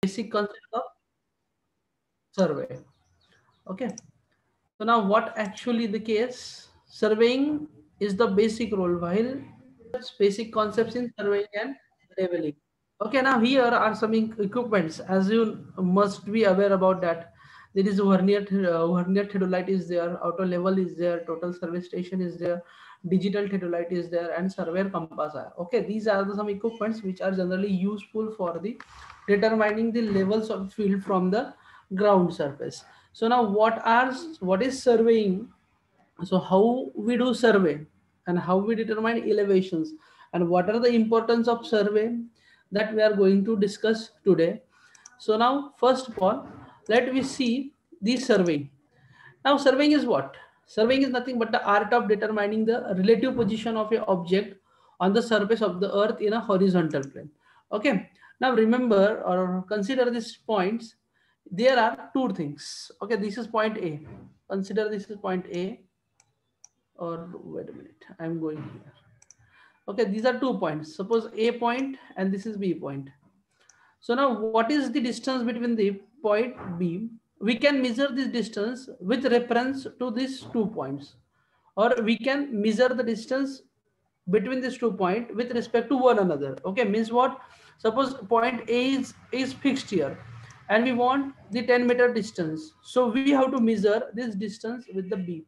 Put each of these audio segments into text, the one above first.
basic concept of survey. Okay. So now what actually the case? Surveying is the basic role, while basic concepts in surveying and leveling. Okay, now here are some equipments. As you must be aware about that, there is vernier theodolite is there, auto level is there, total survey station is there, digital theodolite is there, and surveyor compass are. Okay, these are some equipments which are generally useful for the determining the levels of field from the ground surface. So now what is surveying? So how we do survey and how we determine elevations and what are the importance of survey, that we are going to discuss today. So now first of all, let me see the surveying. Now surveying is what? Surveying is nothing but the art of determining the relative position of a object on the surface of the earth in a horizontal plane. Okay, now remember or consider these points. There are two things. Okay, this is point A. Consider this is point A, or wait a minute, I'm going here. Okay, these are 2 points. Suppose A point and this is B point. So now what is the distance between the point B? We can measure this distance with reference to these 2 points, or we can measure the distance between these 2 points with respect to one another. Okay, means what? Suppose point A is fixed here and we want the 10-meter distance. So we have to measure this distance with the B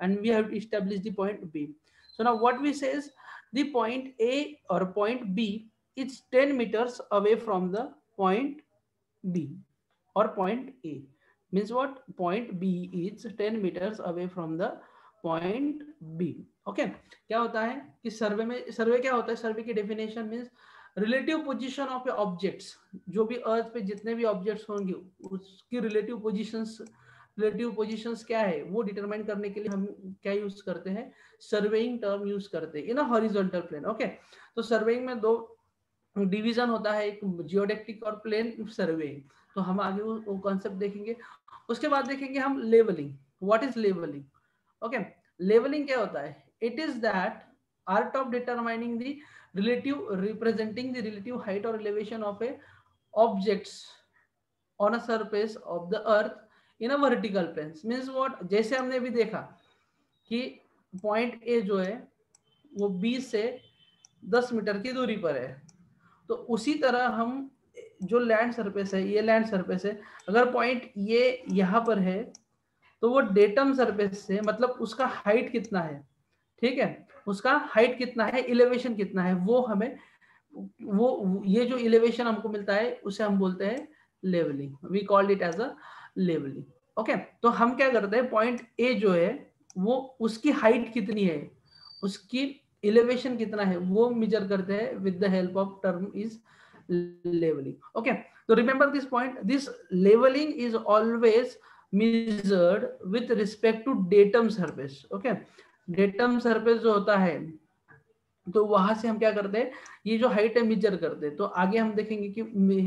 and we have to establish the point B. So now what we say is the point A or point B is 10 meters away from the point B or point A. Means what? Point B is 10 meters away from the point B. Okay, क्या होता है कि सर्वे क्या होता है? सर्वे की definition means relative position of objects, जो भी अर्थ पे जितने भी ऑब्जेक्ट्स होंगे उसकी रिलेटिव पोजीशंस क्या है वो डिटरमाइन करने के लिए हम क्या यूज करते हैं? सर्वेइंग टर्म यूज करते हैं इन अ हॉरिजॉन्टल प्लेन. ओके, तो सर्वेइंग में दो डिवीजन होता है, एक जियोडेक्टिक और प्लेन सर्वेइंग. तो हम आगे वो कॉन्सेप्ट देखेंगे. उसके बाद देखेंगे हम levelling. What is levelling? Okay, levelling क्या होता है? It is that art of determining the relative representing the relative height और elevation of a objects on a surface of the earth in a vertical plane. Means what? जैसे हमने अभी देखा कि point A जो है वो 20 से 10 मीटर की दूरी पर है, तो उसी तरह हम जो लैंड सरफेस है, ये लैंड सरफेस है, अगर पॉइंट ये यहाँ पर है तो वो डेटम सरफेस से मतलब उसका हाइट कितना है, ठीक है, उसका हाइट कितना है, इलेवेशन कितना है, वो हमें वो ये जो इलेवेशन हमको मिलता है उसे हम बोलते हैं levelling. We called it as a levelling. Okay, तो हम क्या करते हैं? पॉइंट ए जो है वो उसकी हाइट कितनी है, उसकी इलेवेशन कितना है, वो मेजर करते हैं with the help of term is leveling. Okay, so remember this point. This leveling is always measured with respect to datum surface. Okay, datum surface जो होता है तो वहां से हम क्या करते हैं? ये जो हाइट है मेजर करते हैं. तो आगे हम देखेंगे कि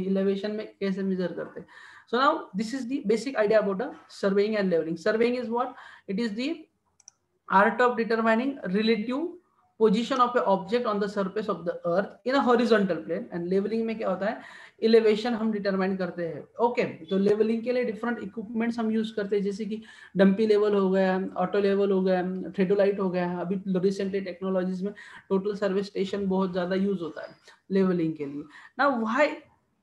एलिवेशन में कैसे मेजर करते हैं. So now this is the basic idea about the surveying and leveling. Surveying is what? It is the art of determining relative position of a object on the surface of the earth in a horizontal plane. And leveling में क्या होता है? Elevation हम determine करते हैं. Okay, तो levelling के लिए डिफरेंट इक्विपमेंट्स हम यूज करते हैं, जैसे कि डंपी लेवल हो गया, ऑटो लेवल हो गया, थ्रेडोलाइट हो गया. अभी रिसेंटली टेक्नोलॉजीज में टोटल सर्विस स्टेशन बहुत ज्यादा यूज होता है लेवलिंग के लिए. Now why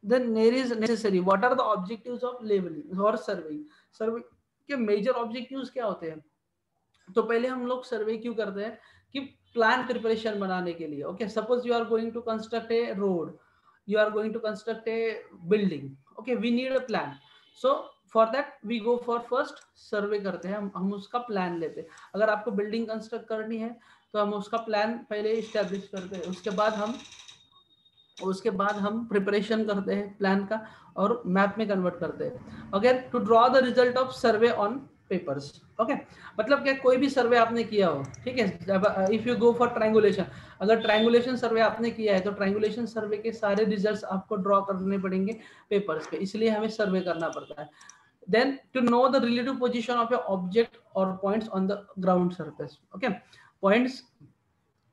then there is necessary, what are the objectives of leveling or surveying? सर्वे के मेजर ऑब्जेक्टिव्स क्या होते हैं? तो पहले हम लोग सर्वे क्यों करते हैं? कि प्लान प्रिपरेशन बनाने के लिए. Okay, suppose you are going to construct a road, you are going to construct a building. Okay, we need a plan. So for that we go for first survey करते हैं, हम उसका plan लेते हैं. अगर आपको बिल्डिंग कंस्ट्रक्ट करनी है तो हम उसका प्लान पहले इस्टेब्लिश करते हैं, उसके बाद हम प्रिपरेशन करते हैं प्लान का और मैप में कन्वर्ट करते हैं. Okay, to draw the result of survey on papers. Okay, मतलब क्या, कोई भी सर्वे आपने किया हो, ठीक है, if you go for triangulation, अगर ट्रायंगुलेशन सर्वे आपने किया है तो ट्रायंगुलेशन सर्वे के सारे रिजल्ट्स आपको ड्रॉ करने पड़ेंगे पेपर्स पे, इसलिए हमें सर्वे करना पड़ता है. Then to know the relative position of a object और points on the ground surface. Okay, points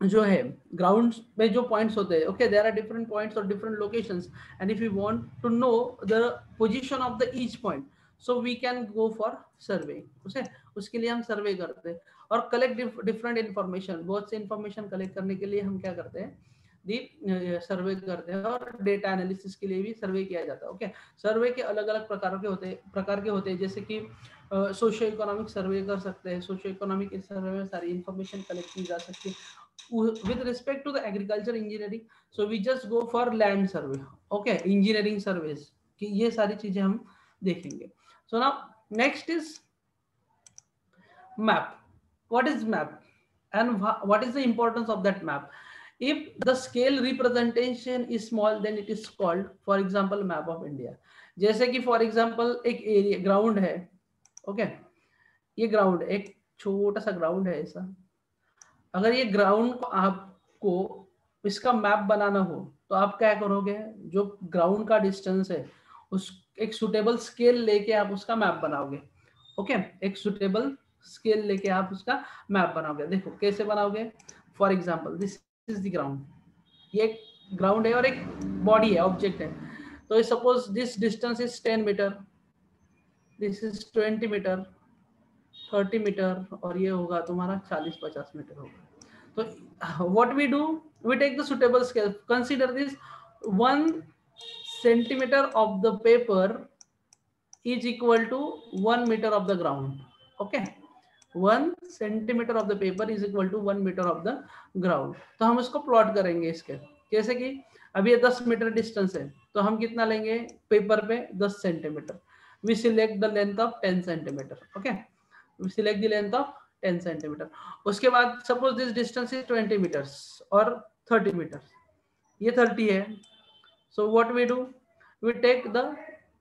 जो है ग्राउंड पे जो पॉइंट्स होते हैं, okay, there are different points और different locations, and if you want to know the position of the each point, so we can go for survey. उसे उसके लिए हम सर्वे करते हैं और कलेक्ट डिफरेंट इन्फॉर्मेशन, बहुत से इन्फॉर्मेशन कलेक्ट करने के लिए हम क्या करते हैं, दी सर्वे करते हैं, और डेटा एनालिसिस के लिए भी सर्वे किया जाता है। ओके, सर्वे के अलग अलग प्रकार के होते हैं, जैसे कि सोशियो इकोनॉमिक सर्वे कर सकते हैं। सोशियो इकोनॉमिक सर्वे में सारी इन्फॉर्मेशन कलेक्ट की जा सकती है। with respect to the agriculture engineering, so we just go for land survey, okay, engineering surveys कि ये सारी चीजें हम देखेंगे। so now next is map. What is map and what is the importance of that map? If the scale representation is small, then it is called, for example, map of India. जैसे कि for example एक area ground है, okay, ये ground एक छोटा सा ground है ऐसा। अगर ये ग्राउंड को आपको इसका मैप बनाना हो तो आप क्या करोगे, जो ग्राउंड का डिस्टेंस है उस एक सुटेबल स्केल लेके आप उसका मैप बनाओगे। ओके, एक सुटेबल स्केल लेके आप उसका मैप बनाओगे। देखो कैसे बनाओगे, for example this is the ground, ये ग्राउंड है और एक बॉडी है, ऑब्जेक्ट है। तो suppose this distance is 10 metre, this is 20 metre, 30 metre, और ये होगा तुम्हारा 40-50 मीटर होगा। तो what we do, we take the suitable scale. Consider this, 1 centimeter of the paper is equal to 1 meter of the ground. Okay, 1 centimeter of the paper is equal to 1 meter of the ground. तो हम इसको plot करेंगे इसके, जैसे कि अभी ये 10 metre distance है, तो हम कितना लेंगे पेपर पे 10 centimetre. We select the length of 10 centimetre. Okay, we select the length of 10 centimetre. उसके बाद suppose this distance is 20 metres और 30 मीटर्स, ये 30 है। So what we do, we take the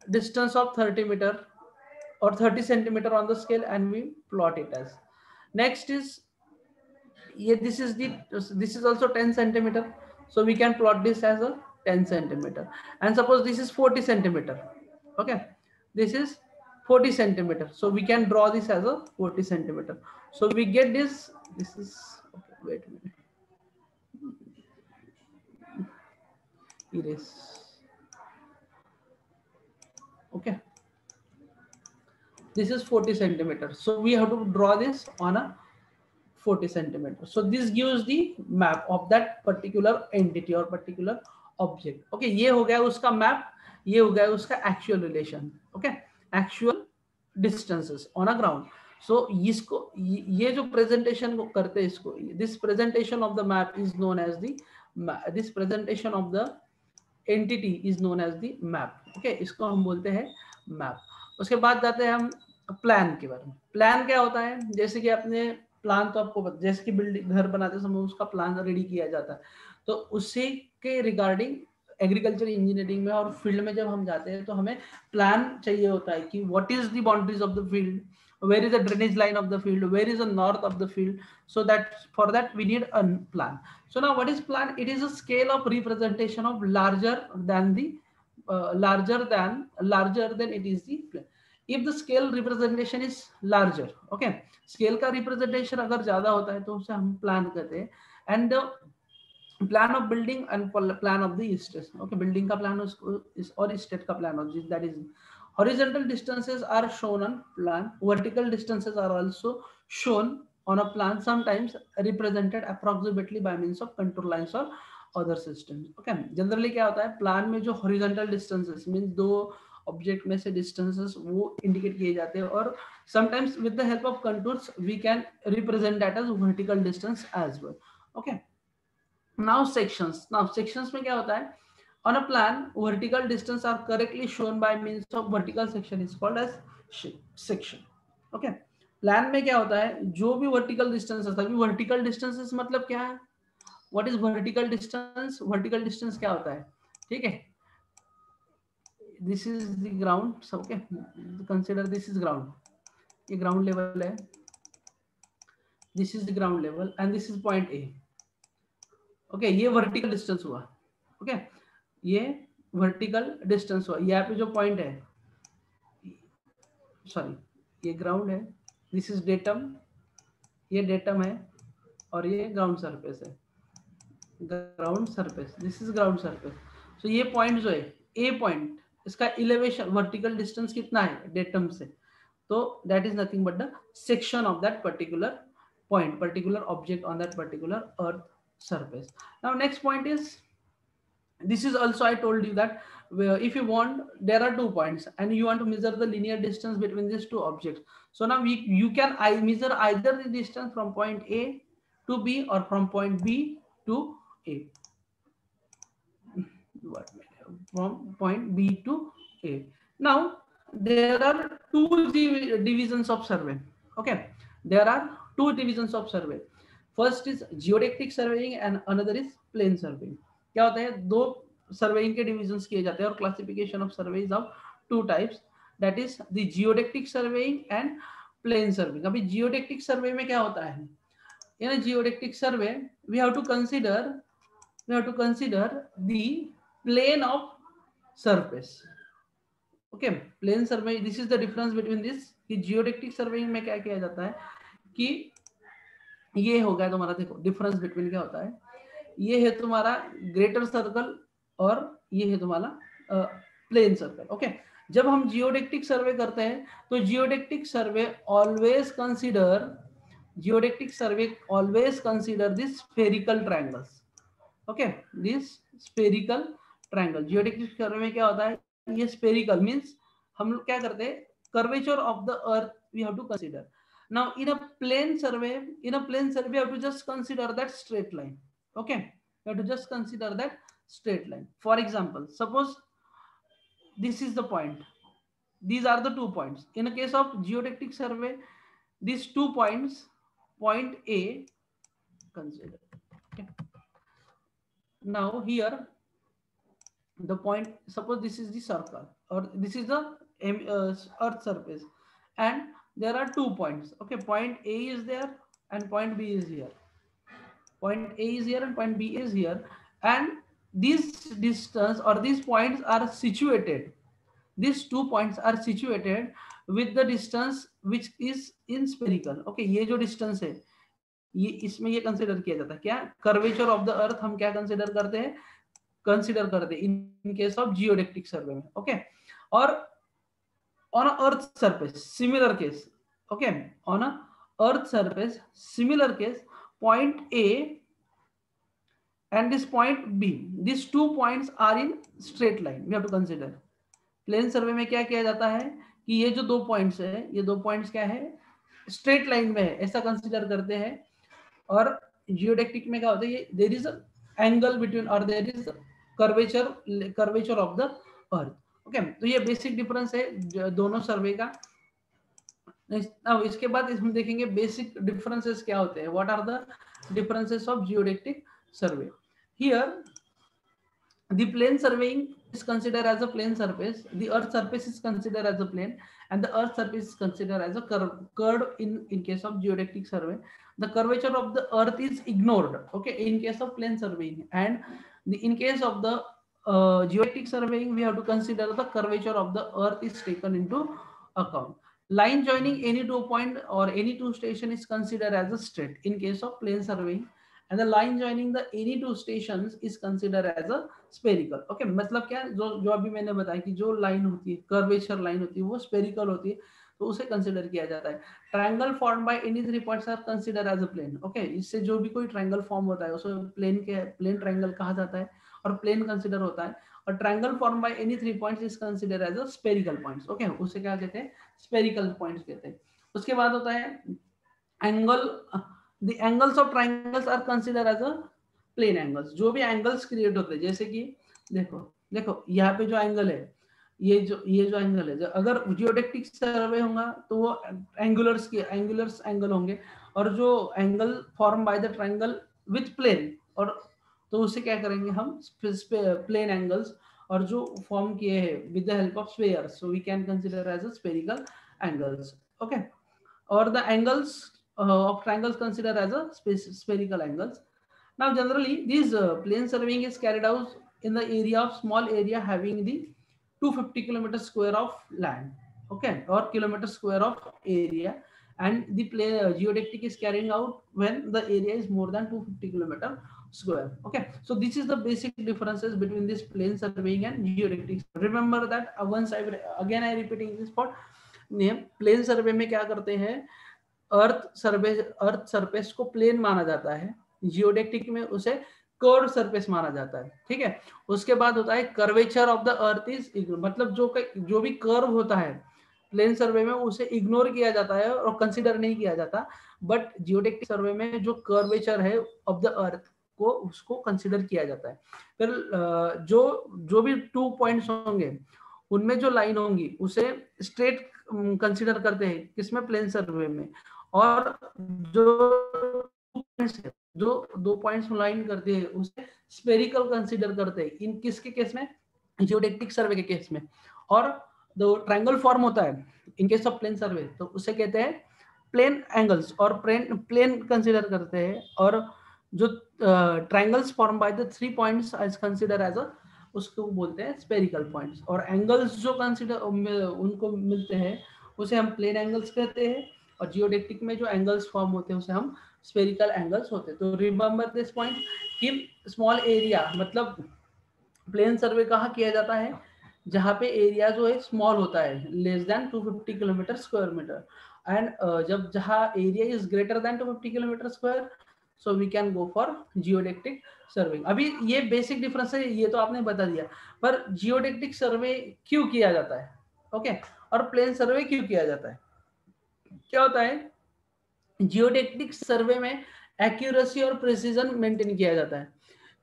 distance of 30 meter or 30 centimeter on the scale and we plot it as. Next is this is also 10 centimeter, so we can plot this as a 10 centimeter. And suppose this is 40 centimeter, okay, this is 40 centimeter, so we can draw this as a 40 centimeter. So we get this is okay, wait a minute, erase. Okay, this is 40 centimeters, so we have to draw this on a 40 centimeters. So this gives the map of that particular entity or particular object. Okay, ये हो गया उसका map, ये हो गया उसका actual relation. Okay, actual distances on a ground. So इसको ये जो presentation को करते हैं इसको, this presentation of the map is known as the, this presentation of the entity is known as the map. Okay, इसको हम बोलते हैं map. उसके बाद जाते हैं हम प्लान के बारे में। प्लान क्या होता है, जैसे कि अपने प्लान तो आपको जैसे कि बिल्डिंग घर बनाते समय उसका प्लान रेडी किया जाता है, तो उसी के रिगार्डिंग एग्रीकल्चर इंजीनियरिंग में और फील्ड में जब हम जाते हैं तो हमें प्लान चाहिए होता है कि what is the boundaries of the field, where is the drainage line of the field, where is the north of the field, so that for that we need a plan. So now what is plan? It is a scale of representation of larger than the larger than it is the plan. If the scale representation is larger, okay, scale का representation अगर ज्यादा होता है तो उसे हम plan कहते हैं। and plan of building and plan of the state, okay, building का plan is और state का plan of that is horizontal distances are shown on plan, vertical distances are also shown on a plan, sometimes represented approximately by means of contour lines or other systems. Okay, generally क्या होता है plan में जो horizontal distances means दो object में से distances वो indicate किए जाते हैं, और sometimes with the help of contours we can represent that as vertical distance as well. Okay, now sections में क्या होता है, on a plan vertical distance are correctly shown by means of vertical section is called as section. okay, plan में क्या होता है, जो भी वर्टिकल डिस्टेंस है, सभी वर्टिकल डिस्टेंसेस मतलब क्या है, what is vertical distance, vertical distance क्या होता है, ठीक है, this is the ground, so okay, consider this is ground, ये ground level है, this is the ground level and this is point A. okay, ये vertical distance हुआ, okay, ये vertical distance हुआ, यहाँ पे जो point है, sorry, ये ground है, this is datum, ये datum है और ये ground surface है. Ground surface, this is ground surface. So ये पॉइंट जो है ए पॉइंट, इसका इलेवेशन वर्टिकल डिस्टेंस कितना है डेटम से, तो that is nothing but the section of that particular point, particular object on that particular earth surface. Now next point is, this is also I told you that if you want, there are 2 points and you want to measure the linear distance between these two objects. So now you can measure either the distance from point A to B or from point B to A. From point B to A. Now there are two divisions of survey. Okay, there are two divisions of survey. First is geodetic surveying and another is plane surveying. क्या होता है, दो surveying के divisions किए जाते हैं और classification of surveys of two types, that is the geodetic surveying and plane surveying. अभी जियोडेक्टिक सर्वे में क्या होता है, इन a geodetic survey we have to consider the plane of surface. Okay, plane survey, this is the difference between this, कि geodetic surveying में क्या किया जाता है कि ये हो गया तुम्हारा, देखो डिफरेंस बिटवीन क्या होता है, ये है तुम्हारा ग्रेटर सर्कल और ये है तुम्हारा प्लेन सर्कल. ओके, जब हम जियोडेक्टिक सर्वे करते हैं तो geodetic survey always consider this spherical triangles. Okay, this spherical triangle geodetic survey में क्या होता है, ये स्फेरिकल मींस हम लोग क्या करते हैं, curvature of the earth we have to consider. Now in a plane survey, you have to just consider that straight line. Okay, you have to just consider that straight line. For example, suppose this is the point, these are the 2 points. In a case of geodetic survey, these 2 points, point A, consider. Okay. Now here the point, suppose this is the circle or this is the earth surface and there are 2 points. Okay, point A is there and point B is here. Point A is here and point B is here, and this distance or these points are situated, these 2 points are situated with the distance which is in spherical. Okay, ये जो distance है ये इसमें ये consider किया जाता है क्या, कर्वेचर ऑफ द अर्थ हम क्या कंसीडर करते हैं, कंसीडर करते हैं इन केस ऑफ जियोडेक्टिक सर्वे में. ओके, और on a earth surface similar case, okay, on a earth surface similar case, point A and this point B, these 2 points are in straight line. We have to consider. Plane survey में क्या किया जाता है कि ये जो 2 points है, ये 2 पॉइंट्स क्या है, स्ट्रेट लाइन में है, ऐसा कंसीडर करते हैं. और जियोडेक्टिक में क्या होता है, ये देयर इज एंगल बिटवीन और there is curvature of the earth. Okay, तो ये बेसिक डिफरेंस है दोनों सर्वे का. अब इसके बाद इसमें देखेंगे बेसिक डिफरेंसेस क्या होते हैं, what are the differences of geodetic survey. Here the plane surveying is considered as a plane surface, the earth surface is considered as a plane, and the earth surface is considered as a curve in case of geodetic survey. The curvature of the earth is ignored, okay, in case of plane surveying, and in case of the geodetic surveying we have to consider the curvature of the earth is taken into account. Line joining any 2 point or any 2 station is considered as a straight in case of plane surveying, and the line joining the any 2 stations is considered as a spherical. Okay, मतलब क्या, जो अभी मैंने बताया कि जो line होती है, कर्वेचर लाइन होती है, वो स्फेरिकल होती है, तो उसे कंसिडर किया जाता है. Triangle form by any 3 points are consider as a plane. Okay, इससे जो भी कोई ट्रायंगल फॉर्म होता है उसे प्लेन ट्रायंगल कहा जाता है और प्लेन कंसिडर होता है. और triangle form by any 3 points is consider as a spherical points. Okay, उसे क्या कहते हैं, स्फेरिकल पॉइंट्स कहते हैं. उसके बाद होता है angle, the angles of triangles are considered as a plane angles. जो भी एंगल्स क्रिएट होते हैं, जैसे कि देखो यहाँ पे जो एंगल है, ये जो एंगल है, अगर जियोडेक्टिक सर्वे होगा तो वो एंगुलर्स एंगल होंगे, और जो angle form by the triangle with plane, और तो उसे क्या करेंगे हम, प्लेन एंगल्स, और जो फॉर्म किए हैं with the help of spheres, so we can consider as a spherical angles. Okay, or the angles of triangles considered as a spherical angles. Now generally this plane surveying is carried out in the area of small area having the 250 kilometer square of land, okay, or kilometer square of area, and the geodetic is carrying out when the area is more than 250 kilometer square. Okay, so this is the basic differences between this plane surveying and geodetic. Remember that once again I repeating this part. Plane survey में क्या करते हैं, earth surface को plane माना जाता है, जियोडेक्टिक में उसे कर्व सरफेस माना जाता है, ठीक है। उसके बाद होता है curvature of the earth is, मतलब जो भी कर्व होता है प्लेन सर्वे में उसे इग्नोर किया जाता है और कंसीडर नहीं किया जाता, बट जियोडेक्टिक सर्वे में जो कर्वेचर है ऑफ द अर्थ को उसको कंसीडर किया जाता है। फिर जो भी 2 पॉइंट्स होंगे उनमें जो लाइन होंगी उसे स्ट्रेट कंसीडर करते हैं किसमें, प्लेन सर्वे में। और जो 2 पॉइंट्स लाइन करते हैं उसे स्फेरिकल कंसीडर करते हैं, इन किसके केस में, जियोडेक्टिक सर्वे के केस में। और जो ट्रायंगल फॉर्म होता है in case of plane survey तो उसे कहते हैं प्लेन एंगल्स, और प्लेन कंसीडर करते हैं। और जो triangles form by the 3 points as consider as a, उसको बोलते हैं स्फेरिकल पॉइंट्स। और एंगल्स जो कंसीडर उनको मिलते हैं उसे हम प्लेन एंगल्स कहते हैं, और जियोडेक्टिक में जो एंगल्स फॉर्म होते हैं उसे हम स्फेरिकल एंगल्स होते हैं। तो रिमेंबर दिस पॉइंट कि स्मॉल एरिया, मतलब प्लेन सर्वे कहाँ किया जाता है, जहाँ पे एरिया जो है स्मॉल होता है, less than 250 kilometre square metre. And जब जहाँ area is greater than 250 kilometre square, so we can go for geodetic survey. अभी ये बेसिक डिफरेंस है, ये तो आपने बता दिया, पर जियोडेक्टिक सर्वे क्यों किया जाता है, ओके, और प्लेन सर्वे क्यों किया जाता है। क्या होता है, जियोडेक्टिक सर्वे में एक्यूरेसी और प्रिसीजन मेंटेन किया जाता है।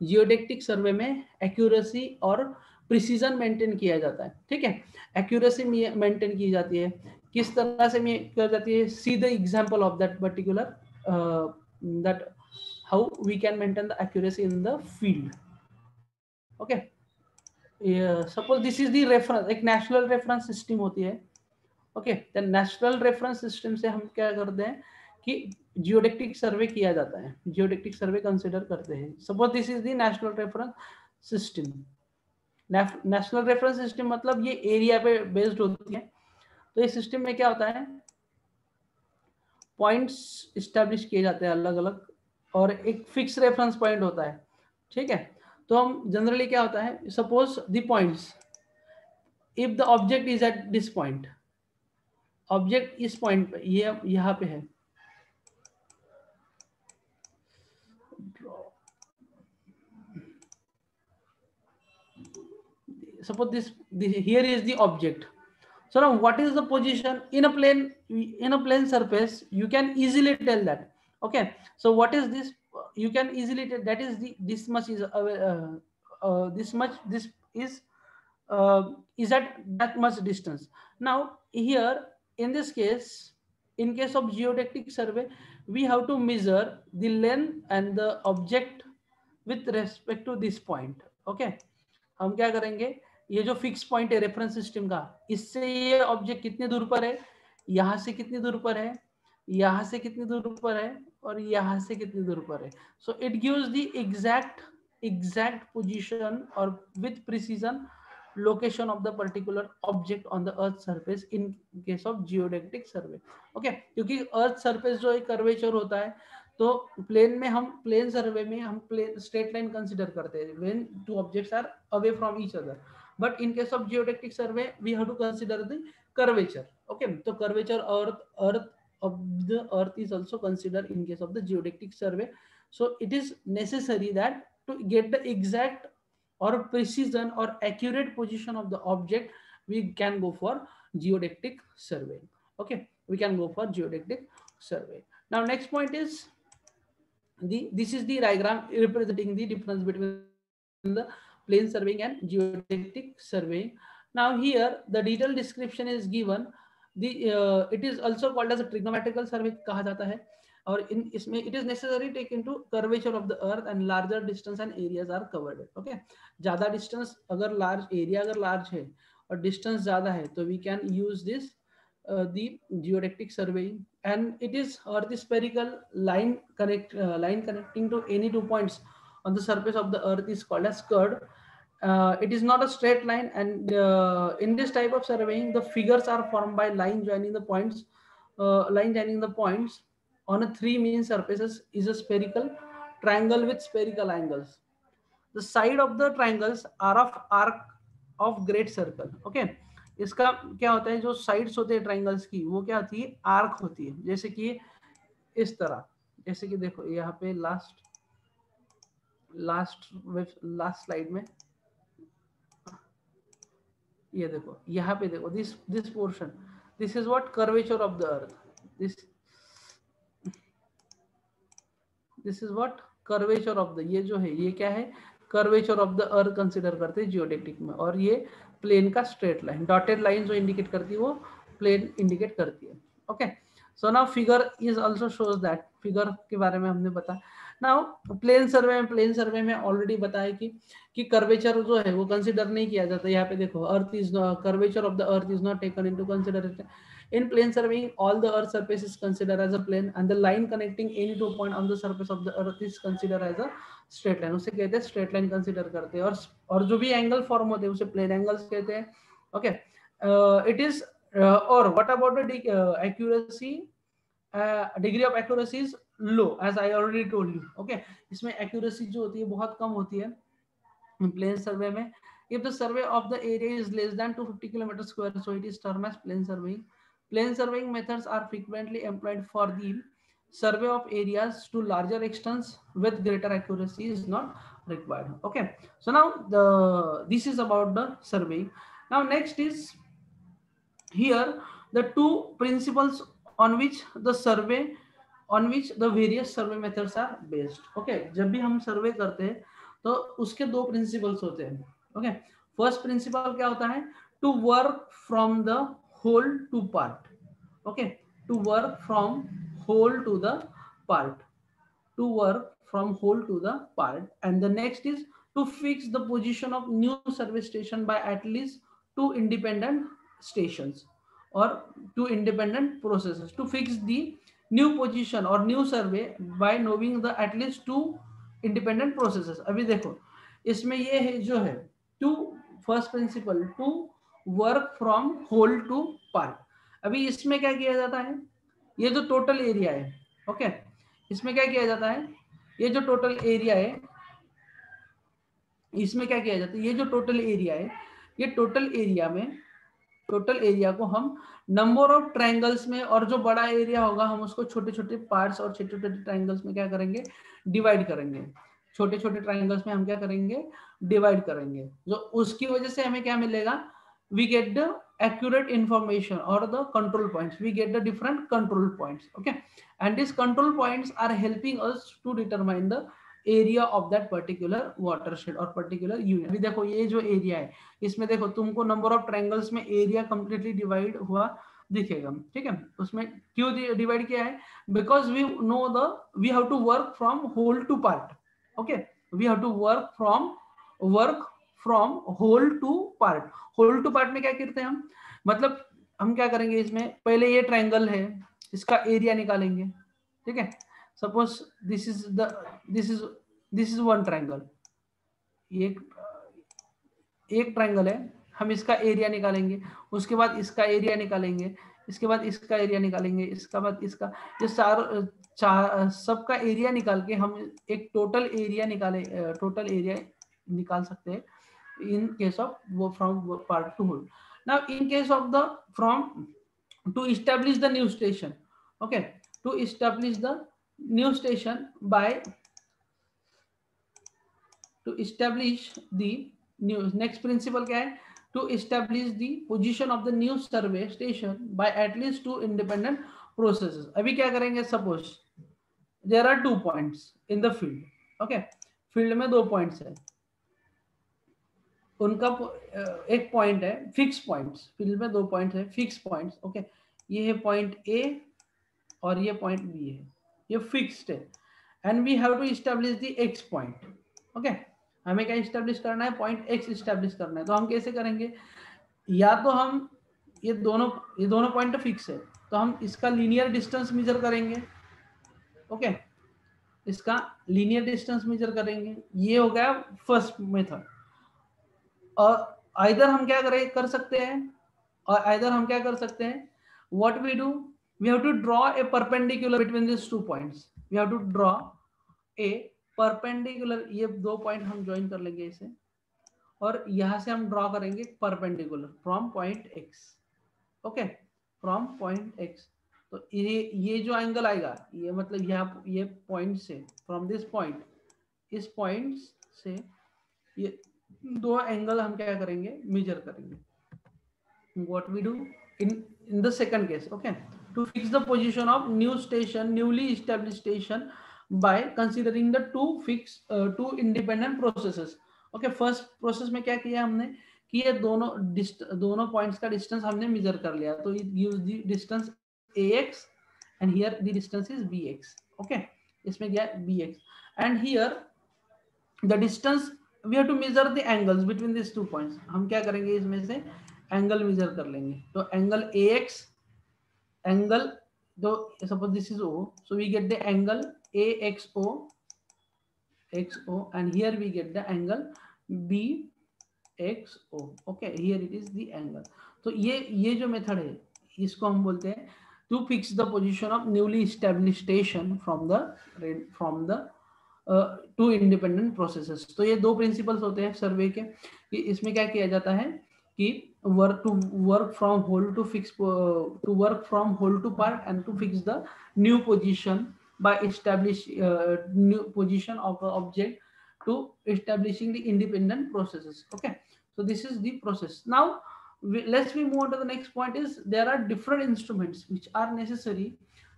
जियोडेक्टिक सर्वे में एक्यूरेसी और प्रिसीजन मेंटेन किया जाता है, ठीक है। एक्यूरेसी मेंटेन की जाती है, किस तरह से की जाती है, see the example of that particular, that how we can maintain the accuracy in the field. Okay, suppose this is the reference, एक नेशनल रेफरेंस सिस्टम होती है। Okay, the national reference system से हम क्या करते हैं कि जियोडेक्टिक सर्वे किया जाता है, जियोडेक्टिक सर्वे कंसीडर करते हैं। Suppose this is the national reference system. National reference system मतलब ये एरिया पे बेस्ड होती है। तो इस सिस्टम में क्या होता है, पॉइंट्स इस्टेब्लिश किए जाते हैं अलग अलग, और एक फिक्स रेफरेंस पॉइंट होता है, ठीक है। तो हम जनरली क्या होता है, suppose the points, if the object is at this point, object इस पॉइंट पे, ये यहाँ पे है, suppose this here is the object. So now what is the position in a plane surface, you can easily tell that. Okay, so what is this, you can easily tell that is the this much is this much, this is at that much distance. Now here in this case, in case of geodetic survey, we have to measure the length and the object with respect to this point. Okay, हम क्या करेंगे, ये जो fix point है reference system का, इससे ये object कितने दूर पर है, यहाँ से कितनी दूर पर है, यहाँ से कितनी दूर पर है, और यहाँ से कितनी दूर पर है। So it gives the exact position और with precision location of the particular object on the earth surface in case of geodetic survey. Okay, क्योंकि earth surface जो एक कर्वेचर होता है, तो प्लेन में हम प्लेन सर्वे में हम प्लेन स्ट्रेट लाइन कंसीडर करते हैं when two objects are away from each other, but in case of geodetic survey we have to consider the curvature. Okay, तो curvature earth of the earth is also considered in case of the geodetic survey. So it is necessary that to get the exact or precision or accurate position of the object, we can go for geodetic survey. Okay, we can go for geodetic survey. Now next point is this is the diagram representing the difference between the plane surveying and geodetic surveying. Now here the detailed description is given. The it is also called as a trigonometrical survey कहा जाता है, और इन इसमें it is necessary take into curvature of the earth and larger distance and areas are covered. Okay, ज्यादा distance अगर large area अगर large है और distance ज्यादा है तो we can use this the geodetic surveying, and it is or the spherical line connecting to any 2 points on the surface of the earth is called as curve. It is not a straight line, and in this type of surveying the figures are formed by line joining the points on a 3 mean surfaces is a spherical triangle with spherical angles. The side of the triangles are of arc of great circle. Okay, इसका क्या होता है, जो sides होते हैं triangles की वो क्या होती है, आर्क होती है, जैसे कि इस तरह, जैसे कि देखो यहाँ पे लास्ट स्लाइड में ये देखो, यहाँ पे देखो, this portion, this is what curvature of the earth, this is what curvature of the, ये जो है ये क्या है, curvature of the earth consider करते हैं जियोडेक्टिक में। और ये प्लेन का स्ट्रेट लाइन, डॉटेड लाइन जो इंडिकेट करती है वो प्लेन इंडिकेट करती है। Okay, so now figure is also shows that, figure के बारे में हमने बताया। नाउ प्लेन सर्वे में ऑलरेडी बताया कि कर्वेचर जो है वो कंसिडर नहीं किया जाता। यहाँ पे देखो, earth is curvature of the earth is not taken into consideration in plane surveying. All the earth surface is considered as a plane and the line connecting any two point on the surface of the earth is considered as a straight line. उसे कहते हैं straight line consider करते हैं। और जो भी angle form होते हैं उसे प्लेन एंगल्स कहते हैं। ओके, इट इज और what about the accuracy, degree of accuracy is low as I already told you. Okay, इसमें एक्यूरेसी जो होती है बहुत कम होती है प्लेन सर्वे में। If the survey of the area is less than 250 km square, so it is termed as plane surveying. Plane surveying methods are frequently employed for the survey of areas to larger extents with greater accuracy is not required. Okay, so now this is about the surveying. Now next is here the two principles on which the various survey methods are based. Okay, जब भी हम सर्वे करते हैं तो उसके दो principles होते हैं। ओके, फर्स्ट प्रिंसिपल क्या होता है, to work from the whole to part. Okay, to work from whole to the part, to work from whole to the part. And the next is to fix the position of new survey station by at least two independent stations or two independent processes, to fix the new position or new survey by knowing the at least two independent processes. अभी देखो इसमें ये है जो है to, first principle to work from whole to part. अभी इसमें क्या किया जाता है, ये जो टोटल एरिया है, ओके, इसमें क्या किया जाता है, ये जो टोटल एरिया है इसमें क्या किया जाता है, ये जो टोटल एरिया है, ये टोटल एरिया को हम नंबर ऑफ ट्रायंगल्स में, और जो बड़ा एरिया होगा हम उसको छोटे छोटे पार्ट्स और छोटे छोटे ट्रायंगल्स में क्या करेंगे, डिवाइड करेंगे। छोटे छोटे ट्रायंगल्स में हम क्या करेंगे, डिवाइड करेंगे। जो उसकी वजह से हमें क्या मिलेगा, we get the accurate information or the control points, we get the different control points. Okay, and these control points are helping us to determine the area of that particular watershed और particular unit. अभी देखो ये जो area है इसमें देखो तुमको number of triangles में एरिया कंप्लीटली डिवाइड हुआ दिखेगा। ठीक है, उसमें क्यों डिवाइड किया है, because we know we have to work from whole to part. Okay, we have to work from whole to part. Whole to part में क्या करते हैं हम, मतलब हम क्या करेंगे, इसमें पहले ये ट्रायंगल है इसका एरिया निकालेंगे। ठीक है, suppose this is one triangle, एक ट्रायंगल है, हम इसका एरिया निकालेंगे, उसके बाद इसका एरिया निकालेंगे, इसके बाद इसका एरिया निकालेंगे, इसका बाद इसका, ये सबका एरिया निकाल के हम एक टोटल एरिया निकाल सकते हैं in case of from part to whole. Now in case of the from to establish the new station, okay, to establish the new station by to establish the new, next principle क्या है, to establish the position of the new survey station by at least two independent processes. अभी क्या करेंगे, suppose there are 2 points in the field. okay, field में 2 points है, उनका एक point है फिक्स पॉइंट्स, फील्ड में 2 पॉइंट्स है फिक्स पॉइंट्स। ओके, ये है पॉइंट ए और ये पॉइंट बी है, ये फिक्स्ड है, and we have to establish the X point. Okay, हमें क्या एस्टैब्लिश करना है, पॉइंट एक्स एस्टैब्लिश करना है। तो हम कैसे करेंगे, या तो हम ये दोनों पॉइंट फिक्स है तो हम इसका लीनियर डिस्टेंस मेजर करेंगे। ओके, इसका लीनियर डिस्टेंस मेजर करेंगे, ये हो गया फर्स्ट मेथड। और आइदर हम क्या कर सकते हैं, what we do, we have to draw a perpendicular between this 2 points, we have to draw a perpendicular, ये 2 पॉइंट हम ज्वाइन कर लेंगे इसे, और यहां से हम ड्रॉ करेंगे perpendicular from point x. Okay, from point x. तो ये जो एंगल आएगा, ये मतलब यहाँ ये पॉइंट से, फ्रॉम दिस पॉइंट, इस पॉइंट से ये दो एंगल हम क्या करेंगे, मेजर करेंगे। What we do in the second case, okay, to fix the position of newly established station by considering the two independent processes. Okay, first process में क्या किया हमने कि ये दोनों पॉइंट्स का डिस्टेंस हमने मेजर कर लिया, तो it gives the distance ax and here the distance is bx. Okay, इसमें क्या bx and here the distance we have to measure the angles between these 2 points. हम क्या करेंगे, इसमें से एंगल मेजर कर लेंगे। तो एंगल ax, एंगल, तो suppose this is o, so we get the angle axo and here we get the angle bxo. okay, here it is the angle. तो ये जो मेथड है इसको हम बोलते हैं to fix the position of newly established station from the two independent processes. तो ये दो प्रिंसिपल्स होते हैं सर्वे के, कि इसमें क्या किया जाता है कि work from whole to part and to fix the new position by establish new position of the object to establishing the independent processes. Okay, so this is the process. Now let's move on to the next point. Is there are different instruments which are necessary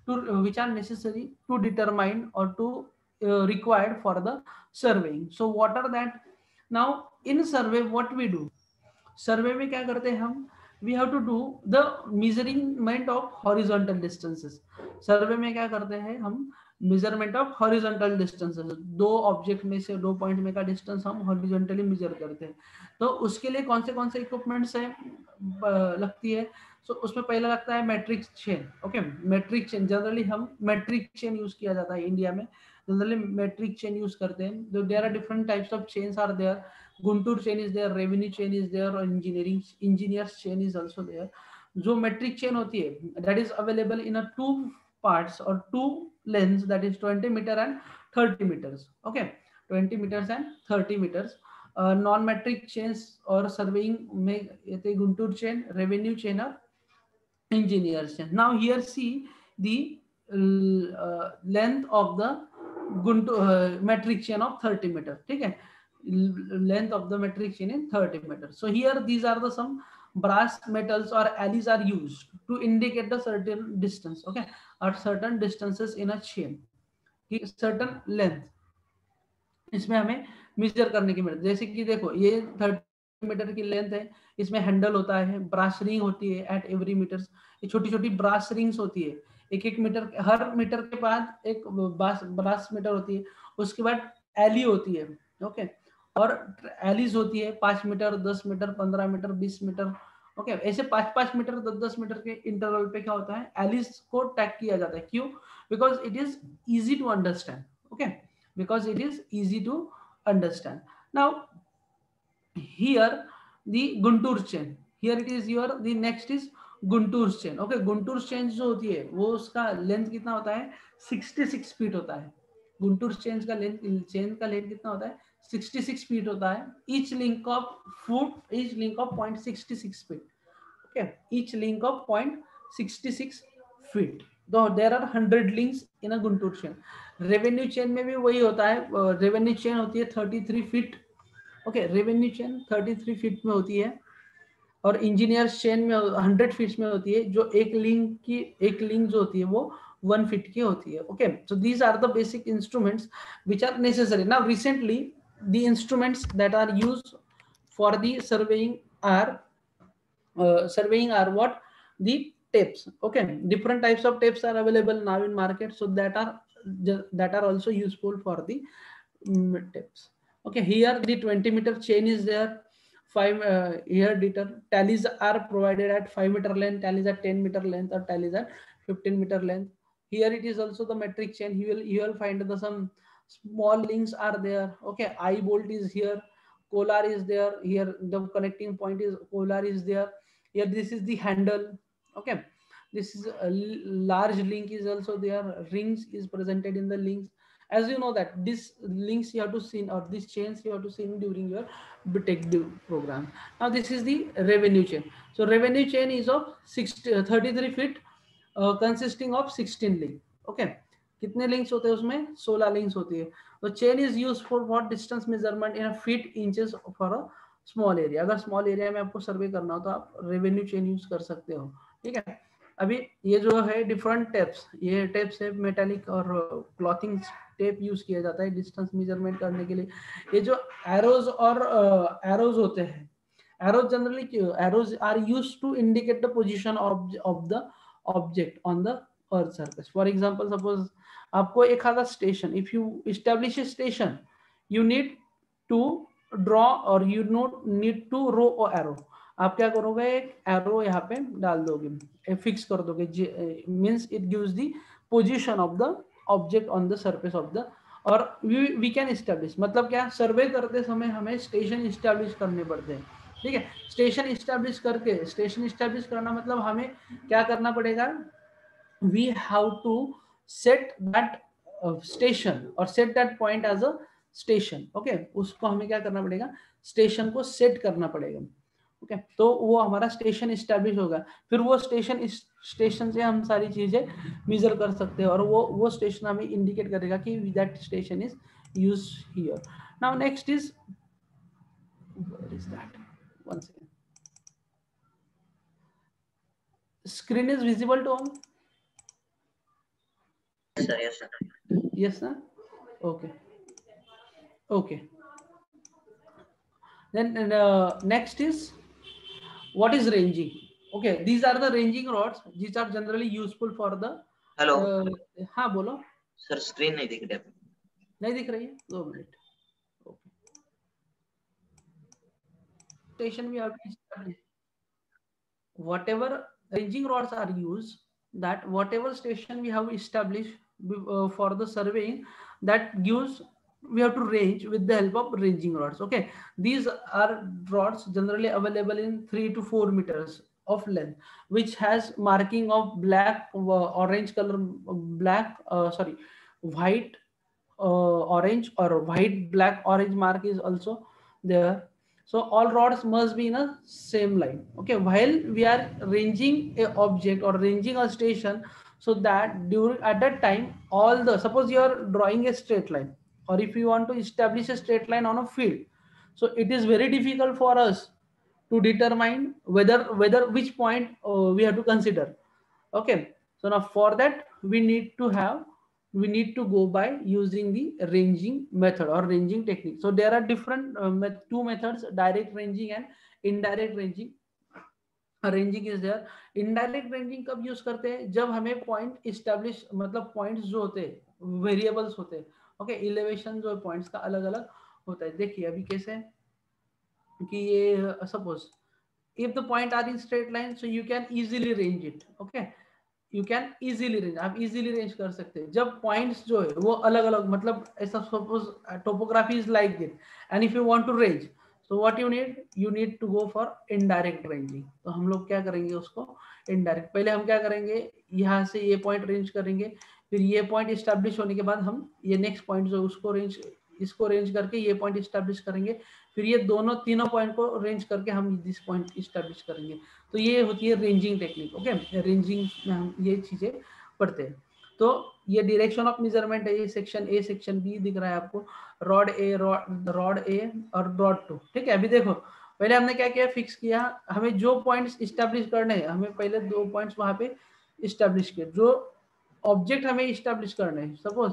to determine or to required for the surveying. So what are that? Now in survey what we do, survey में क्या करते हैं हम, we have to do the measurement of horizontal distances. Survey में क्या करते हैं हम, मेजरमेंट ऑफ हॉरिजॉन्टल डिस्टेंसेस, दो ऑब्जेक्ट में से, दो पॉइंट में का डिस्टेंस हम हॉरिजॉन्टली मेजर करते हैं। तो उसके लिए कौन से इक्विपमेंट्स है लगती है, so उसमें पहला लगता है metric chain. Okay, metric chain generally हम मैट्रिक चेन यूज किया जाता है इंडिया में, जनरली मैट्रिक चेन यूज करते हैं। There are different types of chains are there, Guntur chain is there, revenue chain is there, or engineers chain is also there. जो metric chain होती है that is available in a two parts or two lengths, that is 20 meter and 30 meters. Okay, 20 meters and 30 meters. Non metric chains और surveying में ये Guntur chain, revenue chain और engineers chain. Now here see the length of the metric chain of 30 meter. ठीक है, length of the metric chain in 30 meters. So here these are the some brass metals or alloys are used to indicate the certain distance, okay, at certain distances in a chain, certain length इसमें हमें major करने की मिलती है। जैसे कि देखो ये 30 मीटर की लेंथ है, इसमें हैंडल होता है, ब्रास रिंग होती है एट एवरी मीटर्स, ये छोटी छोटी ब्रास रिंग्स होती है, एक मीटर, हर मीटर के बाद एक ब्रास मीटर होती है, उसके बाद एली होती है। ओके, और एलीज होती है 5 metre, 10 metre, 15 metre, 20 metre. Okay, ऐसे 5-5 मीटर, 10-10 मीटर के इंटरवल पे क्या होता है, एलीज को टैग किया जाता है। क्यों? Because it is easy to understand. Okay, because it is easy to understand. Now here the Guntur chain, here it is your, the next is Guntur chain. Okay, Guntur chain जो होती है वो उसका length कितना होता है, 66 feet होता है। Guntur chain का लेंथ कितना होता है, 66 फीट होता है। each link of 0.66 feet. Okay, each link of 0.66 feet. तो there are 100 links in a Guntur chain. Revenue chain में भी वही होता है, रेवेन्यू चेन होती है 33 feet. Okay, revenue chain 33 feet में होती है, और इंजीनियर्स चेन में 100 फीट में होती है, जो एक लिंक जो होती है वो 1 फीट की होती है। Okay, so these are the basic instruments which are necessary. Now recently the instruments that are used for the surveying are what? The tapes. Okay, different types of tapes are available now in market, so that are also useful for the tapes. Okay, here the 20 meter chain is there, 5 here data tallies are provided at 5 meter length, tallies at 10 meter length, or tallies at 15 meter length. Here it is also the metric chain. You will find some small links are there. Okay, eye bolt is here, collar is there, here the connecting point is collar is there, here this is the handle. Okay, this is a large link is also there, rings is presented in the links, as you know that this links you have to see or these chains you have to see during your BTech program. Now this is the revenue chain. So revenue chain is of 33 feet consisting of 16 link. Okay, कितने links होते हैं उसमें? 16 links होती है. तो chain is use for distance measurement in feet inches for a small area. अगर small area में आपको सर्वे करना हो तो आप रेवेन्यू चेन यूज कर सकते हो. ठीक है. अभी ये जो है डिफरेंट टेप्स, ये टेप्स है मेटालिक और क्लॉथिंग टेप यूज किया जाता है डिस्टेंस मेजरमेंट करने के लिए. ये जो एरोज और एरोज होते हैं, arrows generally arrows are used to indicate the position of the object on the earth surface. For example suppose आपको एक आधा station, if you establish a station you need to draw और you need to row a arrow. आप क्या करोगे? एक arrow यहाँ पे डाल दोगे, फिक्स कर दोगे. Means it gives the position of the object on the surface of the, और वी कैन इस्टेब्लिश. मतलब क्या, सर्वे करते समय हमें स्टेशन इस्टेब्लिश करने पड़ते हैं. ठीक है. स्टेशन इस्टेब्लिश करके, स्टेशन इस्टेब्लिश करना मतलब हमें क्या करना पड़ेगा? We have to set that station और set that point as a station. Okay, उसको हमें क्या करना पड़ेगा? स्टेशन को सेट करना पड़ेगा. ओके, तो वो हमारा स्टेशन इस्टेब्लिश होगा. फिर वो स्टेशन से हम सारी चीजें मेजर कर सकते हैं और वो स्टेशन हमें इंडिकेट करेगा कि that station is use here. Now next is, where is that? One second. Screen is visible to all? Yes sir, yes sir. Yes sir. Okay. Okay. Then next is, what is ranging? Okay, these are the ranging rods which are generally useful for the hello. हाँ बोलो sir screen नहीं दिख रही. नहीं दिख रही है? 2 minute. Okay, station we have to establish whatever ranging rods are used, that whatever station we have established for the surveying, that gives, we have to range with the help of ranging rods. Okay, these are rods generally available in 3 to 4 meters of length, which has marking of black, orange color, black, sorry, white, orange, or white, black, orange mark is also there. So all rods must be in a same line. Okay, while we are ranging a object or ranging a station, so that during at that time all the, suppose you are drawing a straight line, or if you want to establish a straight line on a field, so it is very difficult for us to determine whether which point we have to consider. Okay, so now for that we need to go by using the ranging method or ranging technique. So there are different two methods, direct ranging and indirect ranging. Ranging is there. Indirect ranging कब use करते हैं? जब हमें point establish, मतलब points जो होते हैं variables होते हैं. ओके, इलेवेशन जो पॉइंट्स का अलग अलग होता है. देखिए अभी कैसे कि ये suppose if the point are in straight line, so you can easily range it. Okay, you can easily range, आप easily range कर सकते हैं. जब points जो है वो अलग अलग, मतलब ऐसा suppose topography is like this, and if you want to range, so what you need to go for indirect ranging. तो हम लोग क्या करेंगे उसको indirect. पहले हम क्या करेंगे, यहाँ से ये point range करेंगे, फिर ये point establish होने के बाद हम ये next point जो उसको range, इसको रेंज करके ये पॉइंट इस्टेब्लिश करेंगे, फिर ये दोनों तीनों पॉइंट को रेंज करके हम दिस पॉइंट इस्टेब्लिश करेंगे. तो ये होती है रेंजिंग टेक्निक. ओके, रेंजिंग में हम ये चीजें पढ़ते हैं. तो ये डायरेक्शन ऑफ मेजरमेंट है. ये सेक्शन ए, सेक्शन बी दिख रहा है आपको, रॉड ए और रॉड 2. ठीक है. अभी देखो पहले हमने क्या किया, फिक्स किया. हमें जो पॉइंट्स इस्टेब्लिश करने हैं, हमें पहले 2 पॉइंट्स वहां पे इस्टेब्लिश किए. जो ऑब्जेक्ट हमें इस्टेब्लिश करने हैं सपोज,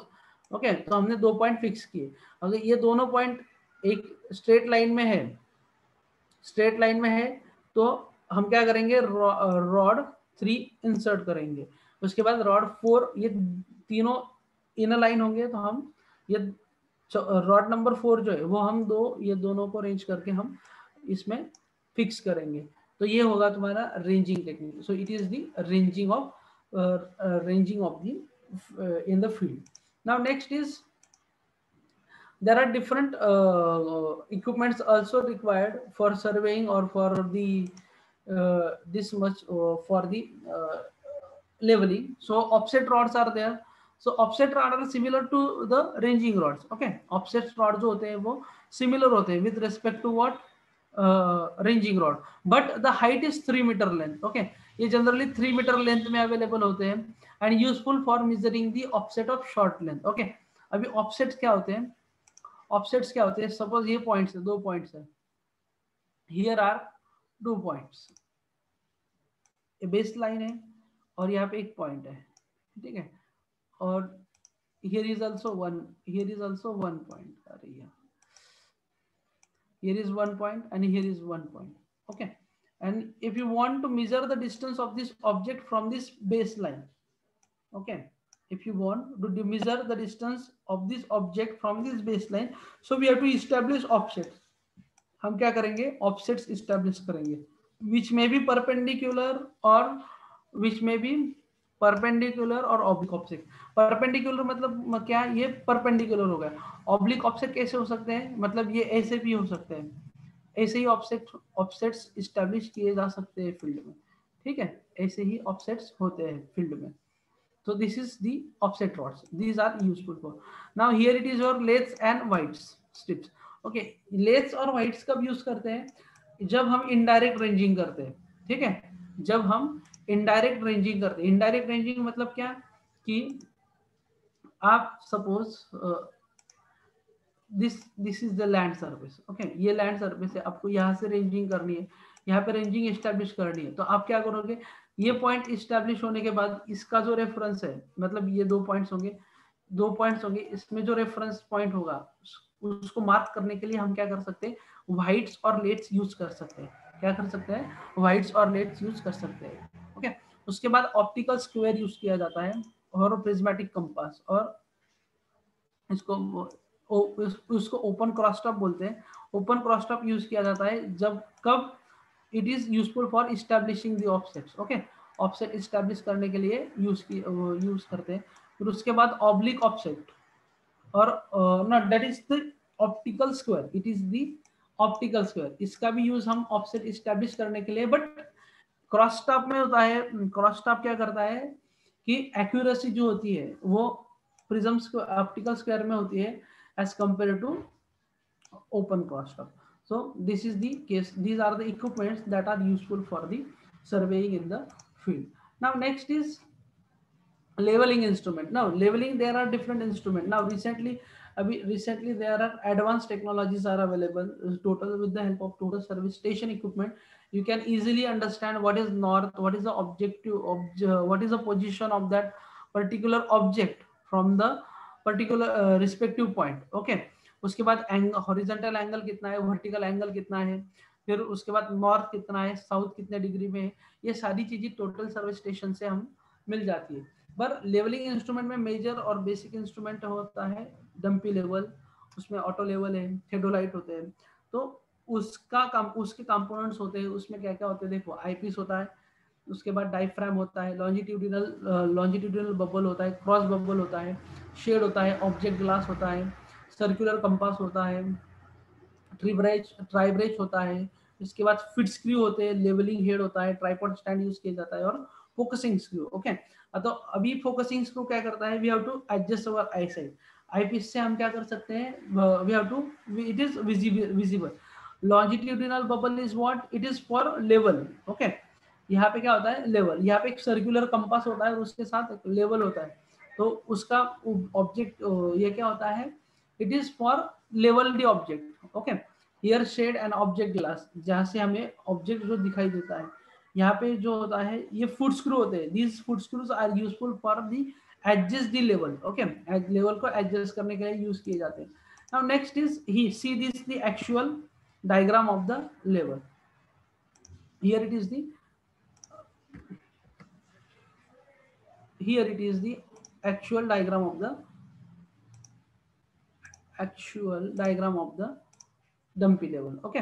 ओके, तो हमने 2 पॉइंट फिक्स किए. अगर ये दोनों पॉइंट एक स्ट्रेट लाइन में है, तो हम क्या करेंगे, रॉड 3 इंसर्ट करेंगे. उसके बाद रॉड 4, ये तीनों इन लाइन होंगे, तो हम ये रॉड नंबर 4 जो है वो हम ये दोनों को रेंज करके हम इसमें फिक्स करेंगे. तो ये होगा तुम्हारा ranging technique. So it is the ranging of the in the field. Now next is, there are different equipments also required for surveying or for the this much for the leveling. So offset rods are there. So offset rod are similar to the ranging rods. Okay, offset rod जो होते हैं वो similar होते हैं with respect to what ranging rod, but the height is 3 metre length. ओके, ये generally 3 metre length में available होते हैं and useful for measuring the offset of short length. Okay, अभी ऑफसेट्स क्या होते हैं? ऑफसेट्स क्या होते हैं? सपोज ये पॉइंट्स है, 2 पॉइंट्स है, हियर आर 2 पॉइंट्स, ये बेस लाइन है और यहाँ पे एक पॉइंट है, ठीक है, और here is also one point. Here is 1 point and here is 1 point. Okay, and if you want to measure the distance of this object from this baseline, okay, if you want to measure the distance of this object from this baseline, so we have to establish offsets. हम क्या करेंगे? offsets establish करेंगे, which may be perpendicular or which may be perpendicular और oblique offset. Perpendicular मतलब क्या? ये perpendicular हो गया. ऑब्लिक ऑफसेट कैसे हो सकते हैं? मतलब ये ऐसे भी हो सकते हैं, ऐसे ही ऑफसेट्स इस्टेब्लिश किए जा सकते हैं फील्ड में, ठीक है, ऐसे ही ऑफसेट्स होते हैं फील्ड में. So this is the offset rods. These are useful for. Now here it is your laths and whites strips. Okay, laths और whites कब यूज करते हैं? जब हम इनडायरेक्ट रेंजिंग करते हैं, ठीक है, जब हम इनडायरेक्ट रेंजिंग करते हैं. इनडायरेक्ट रेंजिंग मतलब क्या? कि आप suppose this is the land surface. Okay, ये लैंड सर्फेस है, आपको यहाँ से रेंजिंग करनी है, यहाँ पे रेंजिंग एस्टेब्लिश करनी है, तो आप क्या करोगे? ये पॉइंट एस्टेब्लिश होने के बाद इसका जो रेफरेंस है, मतलब ये 2 पॉइंट्स होंगे, इसमें जो रेफरेंस पॉइंट होगा उसको मार्क करने के लिए हम क्या कर सकते हैं? व्हाइट्स और लेट्स यूज कर सकते हैं. क्या कर सकते हैं? व्हाइट्स और लेट्स यूज कर सकते हैं. ओके, उसके बाद ऑप्टिकल स्क्वायर यूज किया जाता है और प्रिज्मेटिक कंपास, और इसको उसको ओपन क्रॉसटॉप बोलते हैं. ओपन क्रॉसटॉप यूज किया जाता है जब कब? It is useful for establishing the offsets. Okay, offset establish करने के लिए यूज करते हैं. फिर उसके बाद ऑब्लिक ऑफसेट और not that is the optical square. It is the optical square. इसका भी यूज हम ऑफसेट इस्टेब्लिश करने के लिए, बट क्रॉसटॉप में होता है. क्रॉसटॉप क्या करता है कि एक्यूरेसी जो होती है वो प्रिज्म ऑप्टिकल स्क्वायर में होती है as compared to open crosstalk. So this is the case. These are the equipments that are useful for the surveying in the field. Now next is leveling instrument. Now leveling, there are different instruments. Now recently there are advanced technologies are available. Total, with the help of total service station equipment, you can easily understand what is north, what is the objective, what is the position of that particular object from the particular respective point. Okay, उसके बाद horizontal angle कितना है, vertical angle कितना है, फिर उसके बाद north कितना है, साउथ कितने डिग्री में है, ये सारी चीजें टोटल सर्विस स्टेशन से हम मिल जाती है. पर लेवलिंग इंस्ट्रूमेंट में मेजर और बेसिक इंस्ट्रूमेंट होता है डंपी लेवल, उसमें ऑटो लेवल है, थेडोलाइट होते हैं. तो उसके कंपोनेंट्स होते हैं. उसमें क्या क्या होते हैं? देखो, आईपीस होता है, उसके बाद डायफ्राम होता है, लॉन्जिट्यूडिनल बबल होता है, क्रॉस बबल होता है, शेड होता है, ऑब्जेक्ट ग्लास होता है, सर्कुलर कंपास होता है, ट्राइब्रेच होता है. इसके बाद फिट स्क्रू होते हैं, लेवलिंग हेड होता है, ट्राइपॉड स्टैंड यूज किया जाता है, और फोकसिंग स्क्रू. ओके, तो अभी फोकसिंग स्क्रू क्या करता है? We have to adjust our eyesight. Eyepiece से हम क्या कर सकते हैं? We have to, it is visible. Longitudinal bubble is what? It is for level. Okay, यहाँ पे क्या होता है? लेवल. यहाँ पे एक सर्कुलर कंपास होता है और उसके साथ एक लेवल होता है, तो उसका ऑब्जेक्ट ये क्या होता है? It is for level the object. Okay, here shade and object glass, जहाँ से हमें ऑब्जेक्ट जो दिखाई देता है. यहाँ पे जो होता है ये फुट स्क्रू होते हैं. These foot screws are useful for the adjust the level. Okay, level को एडजस्ट करने के लिए यूज किए जाते हैं. Now next is he see this the actual diagram of the level. Here it is the here it is the actual diagram of the dumpy level. Okay,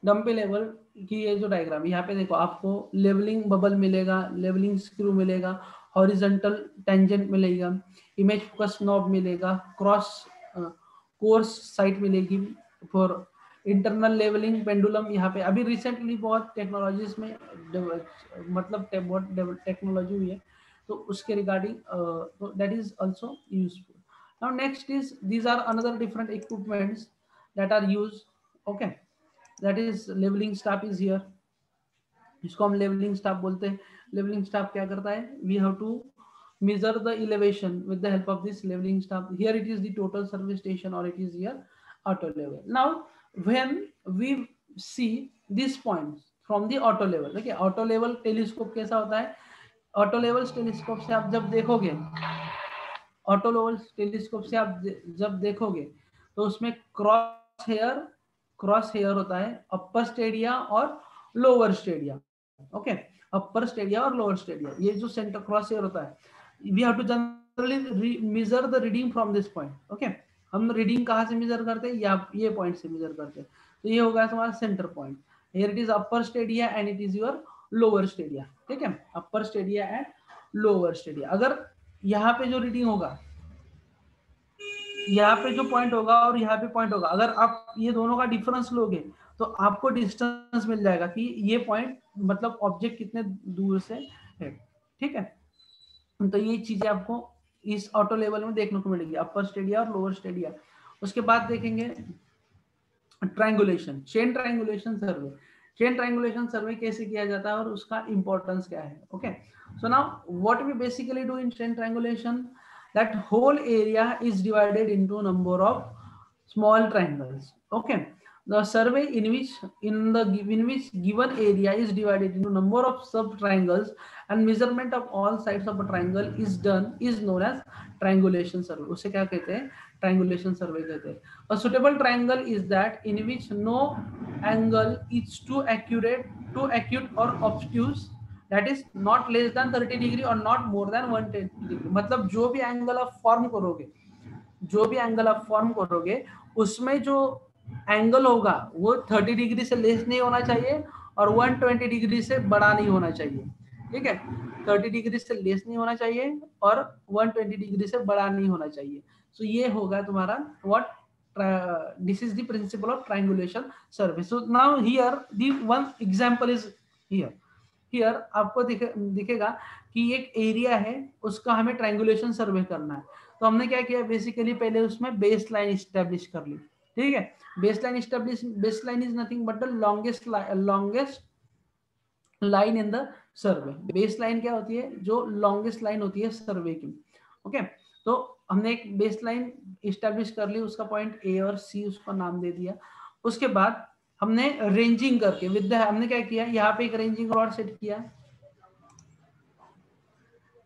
dumpy level की ये जो diagram, यहाँ पे देखो आपको लेवलिंग बबल मिलेगा, levelling screw मिलेगा, horizontal tangent मिलेगा, इमेज फोकस नॉब मिलेगा, कोर्स साइट मिलेगी फॉर इंटरनल लेवलिंग, पेंडुलम. यहाँ पे अभी रिसेंटली बहुत टेक्नोलॉजीज में मतलब बहुत टेक्नोलॉजी हुई है, तो उसके रिगार्डिंग तो that is also useful. Now next is these are another different equipments that are use. Okay, that is levelling staff is here. इसको हम लेवलिंग स्टाफ बोलते हैं. लेवलिंग स्टाफ क्या करता है? We have to measure the elevation with the help of this leveling staff. Here it is the total survey station or it is here auto level. Now when we see these points from the auto level, देखिए auto level telescope कैसा होता है? auto level telescope से आप जब देखोगे, auto level telescope से आप जब देखोगे तो उसमें क्रॉस हेयर होता है, अपर स्टेडिया और lower stadia. Okay, upper stadia और लोअर स्टेडिया, ये जो सेंटर क्रॉस हेयर होता है, we have to generally measure the reading from this point. Okay, हम रीडिंग कहाँ से मेजर करते हैं? या ये पॉइंट से मेजर करते हैं. तो ये होगा तुम्हारा centre point. Here it is upper Stadia and it is your lower Stadia. ठीक है, upper Stadia and lower Stadia. अगर यहाँ पे जो रीडिंग होगा, यहाँ पे जो पॉइंट होगा और यहाँ पे पॉइंट होगा, अगर आप ये दोनों का डिफरेंस लोगे तो आपको डिस्टेंस मिल जाएगा कि ये पॉइंट मतलब ऑब्जेक्ट कितने दूर से है. ठीक है, तो ये चीजें आपको इस ऑटो लेवल में देखने को मिलेगी, अपर स्टेडिया और लोअर स्टेडिया. उसके बाद देखेंगे triangulation, chain triangulation survey. Chain triangulation survey कैसे किया जाता है और उसका इंपॉर्टेंस क्या है? Okay, so now what we basically do in chain triangulation, that whole area is divided into a number of small triangles. Okay, the survey in which given area is divided into number of sub triangles and measurement of all sides of a triangle is done is known as triangulation survey. उसे क्या कहते हैं? Triangulation survey कहते हैं. A suitable triangle is that in which no angle is too acute or obtuse, that is not less than 30 degree or not more than 110 degree. मतलब जो भी angle आप फॉर्म करोगे, जो भी एंगल आप फॉर्म करोगे उसमें जो एंगल होगा वो 30 डिग्री से लेस नहीं होना चाहिए और 120 डिग्री से बड़ा नहीं होना चाहिए. ठीक है, 30 डिग्री से लेस नहीं होना चाहिए और 120 डिग्री से बड़ा नहीं होना चाहिए. सो ये होगा तुम्हारा what this is the principle of triangulation survey. So now here the one example is here. Here आपको दिखेगा कि एक एरिया है, उसका हमें ट्रायंगुलेशन सर्वे करना है. तो हमने क्या किया, बेसिकली पहले उसमें बेस लाइन स्टैब्लिश कर ली. ठीक है, base line is nothing but the longest line in the survey. Base line क्या होती है? जो लॉन्गेस्ट लाइन होती है सर्वे की. ओके, तो हमने एक बेस लाइन स्टैब्लिश कर ली, उसका पॉइंट ए और सी उसको नाम दे दिया. उसके बाद हमने रेंजिंग करके हमने क्या किया, यहाँ पे एक रेंजिंग रॉड सेट किया.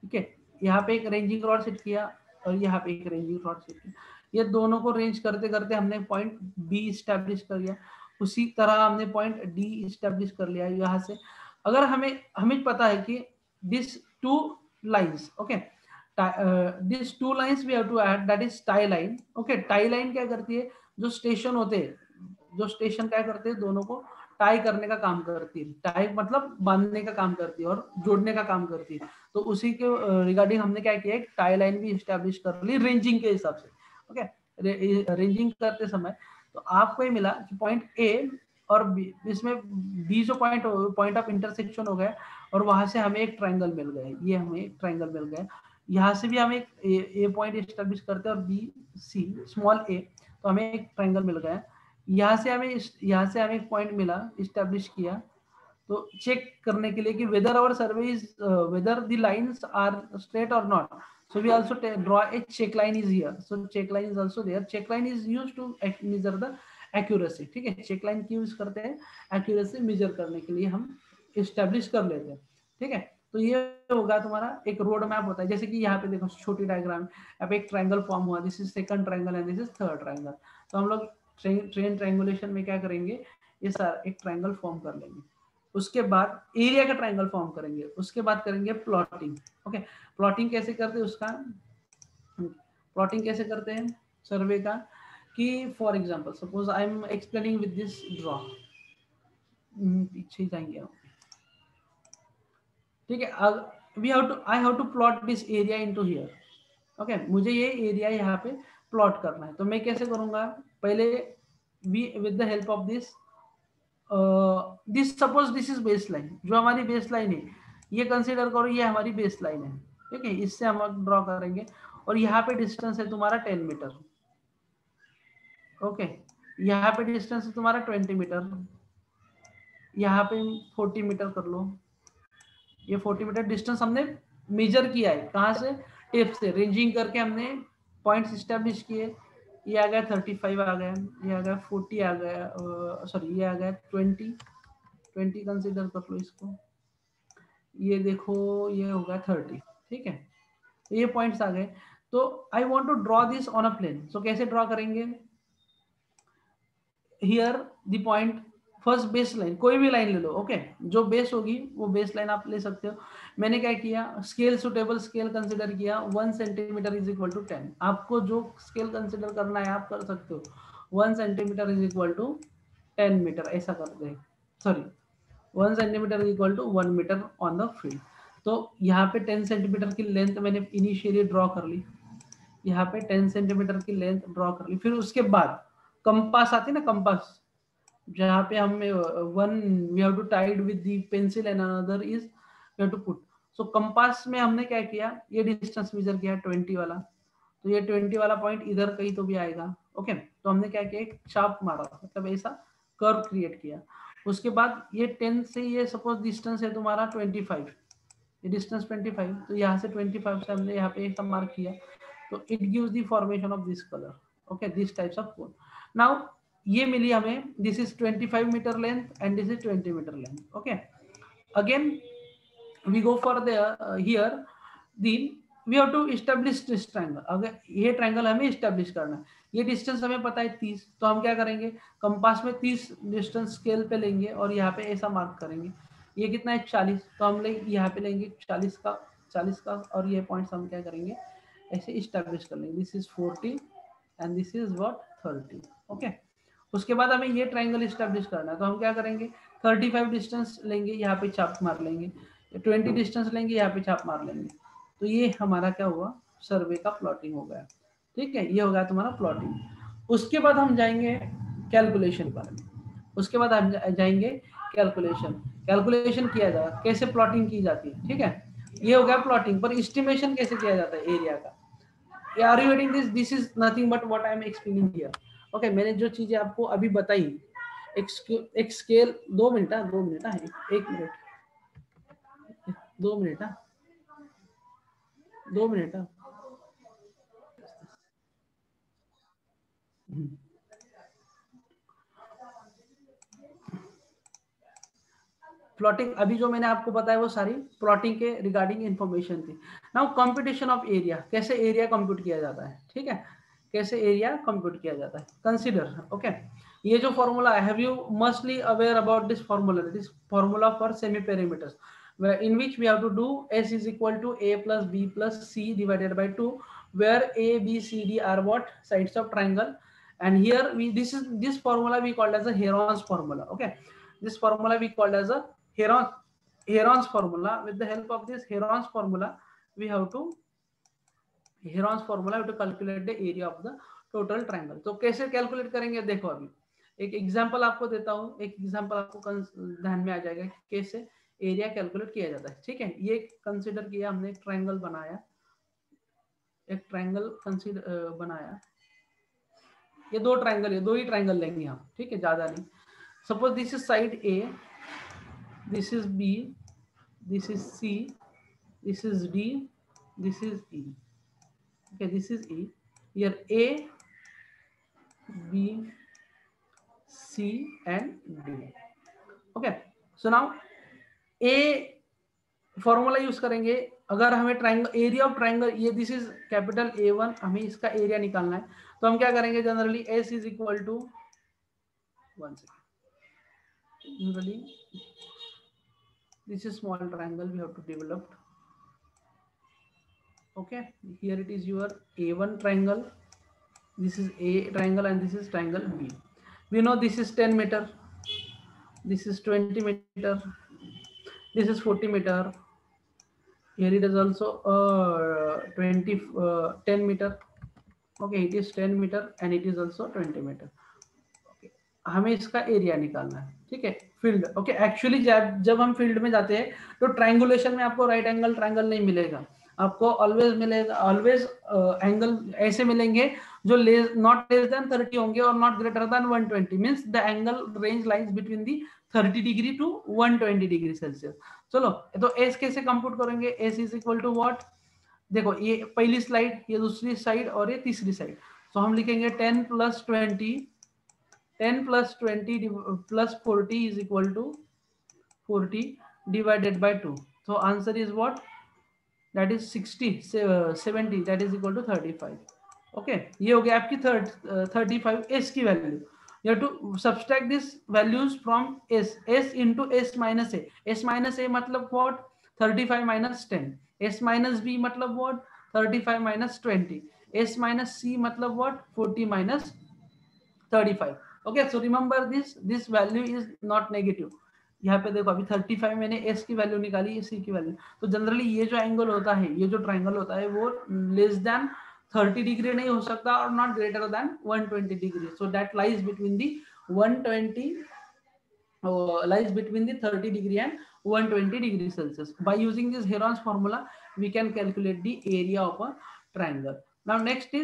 ठीक है, यहाँ पे एक रेंजिंग रॉड सेट किया और यहाँ पे एक रेंजिंग रॉड सेट किया. ये दोनों को रेंज करते करते हमने पॉइंट बी स्टैब्लिश कर लिया. उसी तरह हमने पॉइंट डी स्टैब्लिश कर लिया. यहाँ से अगर हमें पता है कि this two lines, okay, this two lines we have to add, that is tie line. Okay, tie line क्या करती है? जो स्टेशन होते हैं, जो स्टेशन क्या करते हैं, दोनों को टाई करने का काम करती है. टाई मतलब बांधने का काम करती है और जोड़ने का काम करती है. तो उसी के रिगार्डिंग हमने क्या किया, एक टाई लाइन भी स्टैब्लिश कर ली रेंजिंग के हिसाब से. ओके, रेंजिंग करते समय तो आपको ये मिला कि पॉइंट ए और बी, इसमें बी जो पॉइंट ऑफ इंटरसेक्शन हो गया और वहां से हमें एक ट्रायंगल मिल गया. ये हमें एक ट्रायंगल मिल गया. यहाँ से भी हम एक ए पॉइंट स्टैब्लिश करते हैं और बी सी स्मॉल ए, तो हमें एक ट्रायंगल मिल गया. यहाँ से हमें एक पॉइंट मिला, स्टैब्लिश किया. तो चेक करने के लिए कि whether our survey is whether the lines are straight और not, so we also draw a check line is here. So check line is also there. Check line is used to measure the accuracy. ठीक है, check line क्यों use करते हैं? accuracy measure करने के लिए हम establish कर लेते हैं. ठीक है, तो ये होगा तुम्हारा एक रोड मैप होता है. जैसे कि यहाँ पे देखो छोटी डायग्राम, यहाँ पे एक ट्रायंगल फॉर्म हुआ, this is second triangle and this is third triangle. तो हम लोग ट्रेन ट्रायंगुलेशन में क्या करेंगे, ये सारा एक ट्रायंगल फॉर्म कर लेंगे. उसके बाद एरिया का ट्रायंगल फॉर्म करेंगे. उसके बाद करेंगे प्लॉटिंग. ओके, प्लॉटिंग कैसे करते हैं उसका, प्लॉटिंग कैसे करते हैं सर्वे का, कि for example suppose I am explaining with this draw. पीछे जाएंगे हम. ठीक है, I have to plot this area into here. Okay, मुझे ये एरिया यहाँ पे प्लॉट करना है. तो मैं कैसे करूंगा, पहले with the help of this this suppose this is base line, जो हमारी बेस लाइन है ये कंसीडर करो, ये हमारी बेस लाइन है. ठीक है, इससे हम ड्रॉ करेंगे। और यहाँ पे डिस्टेंस है तुम्हारा 10 मीटर। ओके, यहाँ पे डिस्टेंस है तुम्हारा 20 मीटर, यहाँ पे 40 मीटर कर लो। ये 40 मीटर डिस्टेंस हमने मेजर किया है, कहाँ से, टेप से रेंजिंग करके हमने पॉइंट्स इस्टेब्लिश किए। ये आ गया 35 आ गया, ये आ गया 40 आ गया, सॉरी ये आ गया 20 कंसीडर कर लो इसको, ये देखो ये होगा 30। ठीक है, तो ये पॉइंट्स आ गए। तो I want to draw this on a plane. So कैसे ड्रॉ करेंगे, here the point first base line, कोई भी लाइन ले लो। ओके, जो बेस होगी वो बेस लाइन आप ले सकते हो। मैंने क्या किया, स्केल सुटेबल स्केल कंसिडर किया, 1 सेंटीमीटर इज इक्वल टू 10। आपको जो स्केल कंसिडर करना है आप कर सकते हो। 1 centimetre is equal to 10 metre, ऐसा करते हैं। Sorry, 1 centimetre is equal to 1 metre on the field. तो यहाँ पे 10 सेंटीमीटर की लेंथ मैंने इनिशियली ड्रॉ कर ली, यहाँ पे 10 सेंटीमीटर की लेंथ ड्रॉ कर ली। फिर उसके बाद कंपास आती है ना, कंपास, जहाँ पे हम one we have to tied with the pencil and another is we have to put. So compass में हमने क्या किया, ये डिस्टेंस मेजर किया 20 वाला, तो ये 20 वाला पॉइंट इधर कहीं तो भी आएगा। ओके, तो हमने क्या किया, एक चाप मारा, मतलब ऐसा कर्व क्रिएट किया। उसके बाद ये 10 से ये सपोज डिस्टेंस है तुम्हारा 25, ये डिस्टेंस 25, तो यहाँ से 25 से हमने यहाँ पे ऐसा मार्क किया, तो it gives the formation of this colour. Okay, this types of cone. Now ये मिली हमें, this is 25 metre length and this is 20 metre length. Okay, again we go for the here then we have to establish this triangle. अगर ये triangle हमें establish करना है, ये distance हमें पता है 30, तो हम क्या करेंगे, कंपास में 30 डिस्टेंस स्केल पे लेंगे और यहाँ पे ऐसा मार्क करेंगे। ये कितना है 40, तो हम यहाँ पे लेंगे 40 का, और ये पॉइंट्स हम क्या करेंगे, ऐसे इस्टेब्लिश कर लेंगे। This is 40 and this is what 30। Okay, उसके बाद हमें ये ट्रायंगल इस्टेब्लिश करना है, तो हम क्या करेंगे, 35 डिस्टेंस लेंगे, यहाँ पे छाप मार लेंगे, 20 डिस्टेंस लेंगे, यहाँ पे छाप मार लेंगे। तो ये हमारा क्या हुआ, सर्वे का प्लॉटिंग हो गया। ठीक है, ये हो गया तुम्हारा प्लॉटिंग। उसके बाद हम जाएंगे कैलकुलेशन पर। उसके बाद हम जाएंगे कैलकुलेशन किया जाएगा, कैसे प्लॉटिंग की जाती है। ठीक है, ये हो गया प्लॉटिंग। पर एस्टिमेशन कैसे किया जाता है एरिया का, are you getting this, this is nothing but what I am explaining here. Okay, मैंने जो चीजें आपको अभी बताई, एक scale, 2 minute, 2 minute, 1 minute, 2 minute, 2 minute. Plotting अभी जो मैंने आपको बताया वो सारी प्लॉटिंग के रिगार्डिंग इंफॉर्मेशन थी। नाउ कंप्यूटेशन ऑफ एरिया, कैसे एरिया कंप्यूट किया जाता है। ठीक है, कैसे एरिया कंप्यूट किया जाता है, कंसीडर। ओके, ये जो फॉर्मूला है, have you mostly aware about this formula for semi perimeters, in which we have to do S is equal to A plus B plus C divided by 2, where A, B, C, D are what, sides of triangle. And here this formula we called as a Heron's formula. Okay, this formula we called as a Heron's formula. With the help of this Heron's formula, we have to calculate the area of the total triangle. तो कैसे calculate करेंगे, देखो अभी एक example आपको देता हूँ, एक एग्जांपल आपको ध्यान में आ जाएगा कि कैसे एरिया कैलकुलेट किया जाता है। ठीक है, ये कंसीडर किया हमने, एक ट्रायंगल बनाया, बनाया, ये दो ट्रायंगल है, 2 ही ट्रायंगल लेंगे हम। ठीक है, ज्यादा नहीं। Suppose this is side A, this is B, this is C, this is D, this is E. Okay, this is E. Here A, B, C and D. Okay, so now A formula use करेंगे। अगर हमें triangle, area of triangle, ये this is capital A1, हमें इसका area निकालना है, तो हम क्या करेंगे, generally S is equal to 1 second, generally this is small triangle we have to develop. Okay, here it is your A1 triangle, this is A triangle and this is triangle B. We know this is 10 meter, this is 20 meter, this is 40 meter, here it is also 10 meter. Okay, it is 10 meter and it is also 20 meter. Okay, हमें इसका area निकालना है। ठीक है, field. Okay, actually जब हम field में जाते हैं तो ट्रायंगुलेशन में आपको राइट एंगल ट्रायंगल नहीं मिलेगा, आपको ऑलवेज मिलेगा, ऑलवेज एंगल ऐसे मिलेंगे जो नॉट लेस देन 30 होंगे और not greater than 120, means the angle range lines between the 30 degree to 120 degree Celsius. चलो तो एस कैसे कंप्यूट करेंगे, S is equal to what, देखो ये पहली स्लाइड, ये दूसरी साइड और ये तीसरी साइड, तो हम लिखेंगे 10 + 20 10 + 20 + 40 is equal to 40 divided by 2, so answer is what, that is 60 70, that is equal to 35. okay, ये हो गया आपकी 35 s की value. you have to subtract this values from s into s minus a, s minus a मतलब what, 35 minus 10, s minus b मतलब what, 35 minus 20, s minus c मतलब what, 40 minus 35. okay, so remember this value is not negative। यहाँ पे देखो अभी 35 मैंने s की value निकाली, c की वैल्यू, तो जनरली ये जो एंगल होता है, ये जो ट्रायंगल होता है वो लेस देन 30 डिग्री नहीं हो सकता और not greater than 120 degree, so that lies between the 120 lies between the 30 degree and 120 degree Celsius. By using this Heron's formula, we can calculate the area of a triangle. Now next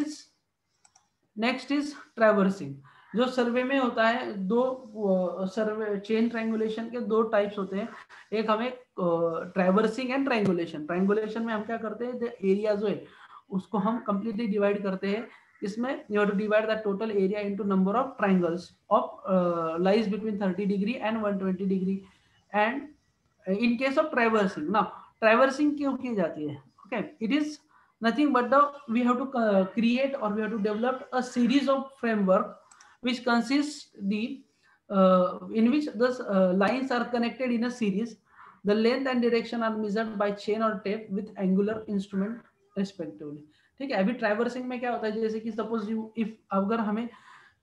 is traversing। जो सर्वे में होता है, दो सर्वे chain triangulation के दो types होते हैं, एक हमें ट्रैवर्सिंग एंड ट्रायंगुलेशन। ट्रायंगुलेशन में हम क्या करते हैं, एरिया जो है उसको हम कंप्लीटली डिवाइड करते हैं, इसमें you have to divide the total area into number of triangles of lies between 30 degree and 120 degree. And in case of traversing, now traversing क्यों की जाती है, okay, it is nothing but we have to create or we have to develop a series of framework which consists in which the lines are connected in a series, the length and direction are measured by chain or tape with angular instrument respectively। ठीक है, अभी traversing में क्या होता है, जैसे कि suppose if अगर हमें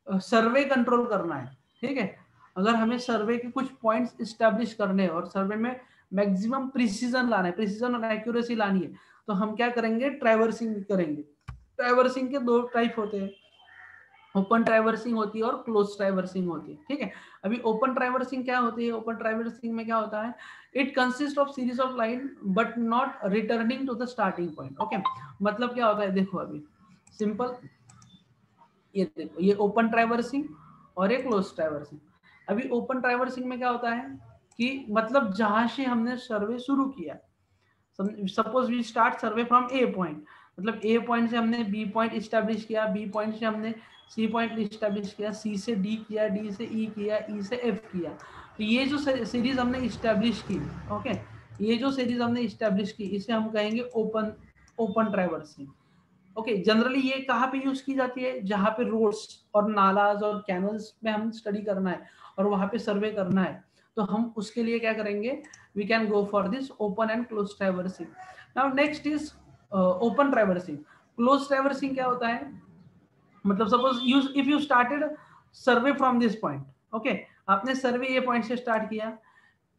सर्वे कंट्रोल करना है, ठीक है, अगर हमें सर्वे के कुछ पॉइंट्स इस्टेब्लिश करने हैं और सर्वे में मैक्सिमम प्रिसीजन लाना है, प्रिसीजन और एक्यूरेसी लानी है, तो हम क्या करेंगे, ट्रैवर्सिंग करेंगे। ट्रैवर्सिंग के दो टाइप होते हैं, ओपन ट्रैवर्सिंग होती है और क्लोज ट्रैवर्सिंग होती है। ठीक है, अभी ओपन ट्रैवर्सिंग क्या होती है, ओपन ट्रैवर्सिंग में क्या होता है, it consist of series of line but not returning to the starting point. Okay, मतलब क्या होता है, देखो अभी सिंपल, ये देखो, ये ओपन ट्रैवर्सिंग और एक क्लोज ट्रैवर्सिंग। अभी ओपन ट्रैवर्सिंग में क्या होता है कि मतलब जहां से हमने सर्वे शुरू किया, suppose we start survey from A point, मतलब ए पॉइंट से हमने बी पॉइंट इस्टेब्लिश किया, बी पॉइंट से हमने सी पॉइंट इस्टेब्लिश किया, सी से डी किया, डी से ई किया, ई से एफ किया। तो ये जो सीरीज हमने इस्टेब्लिश की, ओके, ये जो सीरीज हमने इस्टेब्लिश की, इसे हम कहेंगे ओपन ट्रैवर्सिंग। ओके, जनरली ये कहाँ पे यूज की जाती है, जहाँ पे रोड्स और नालाज और कैनल्स में हम स्टडी करना है और वहां पे सर्वे करना है, तो हम उसके लिए क्या करेंगे, we can go for this open and close traversing. Now next is open traversing. Close traversing क्या होता है, मतलब suppose if you started survey from this point, okay, आपने सर्वे ये पॉइंट से स्टार्ट किया,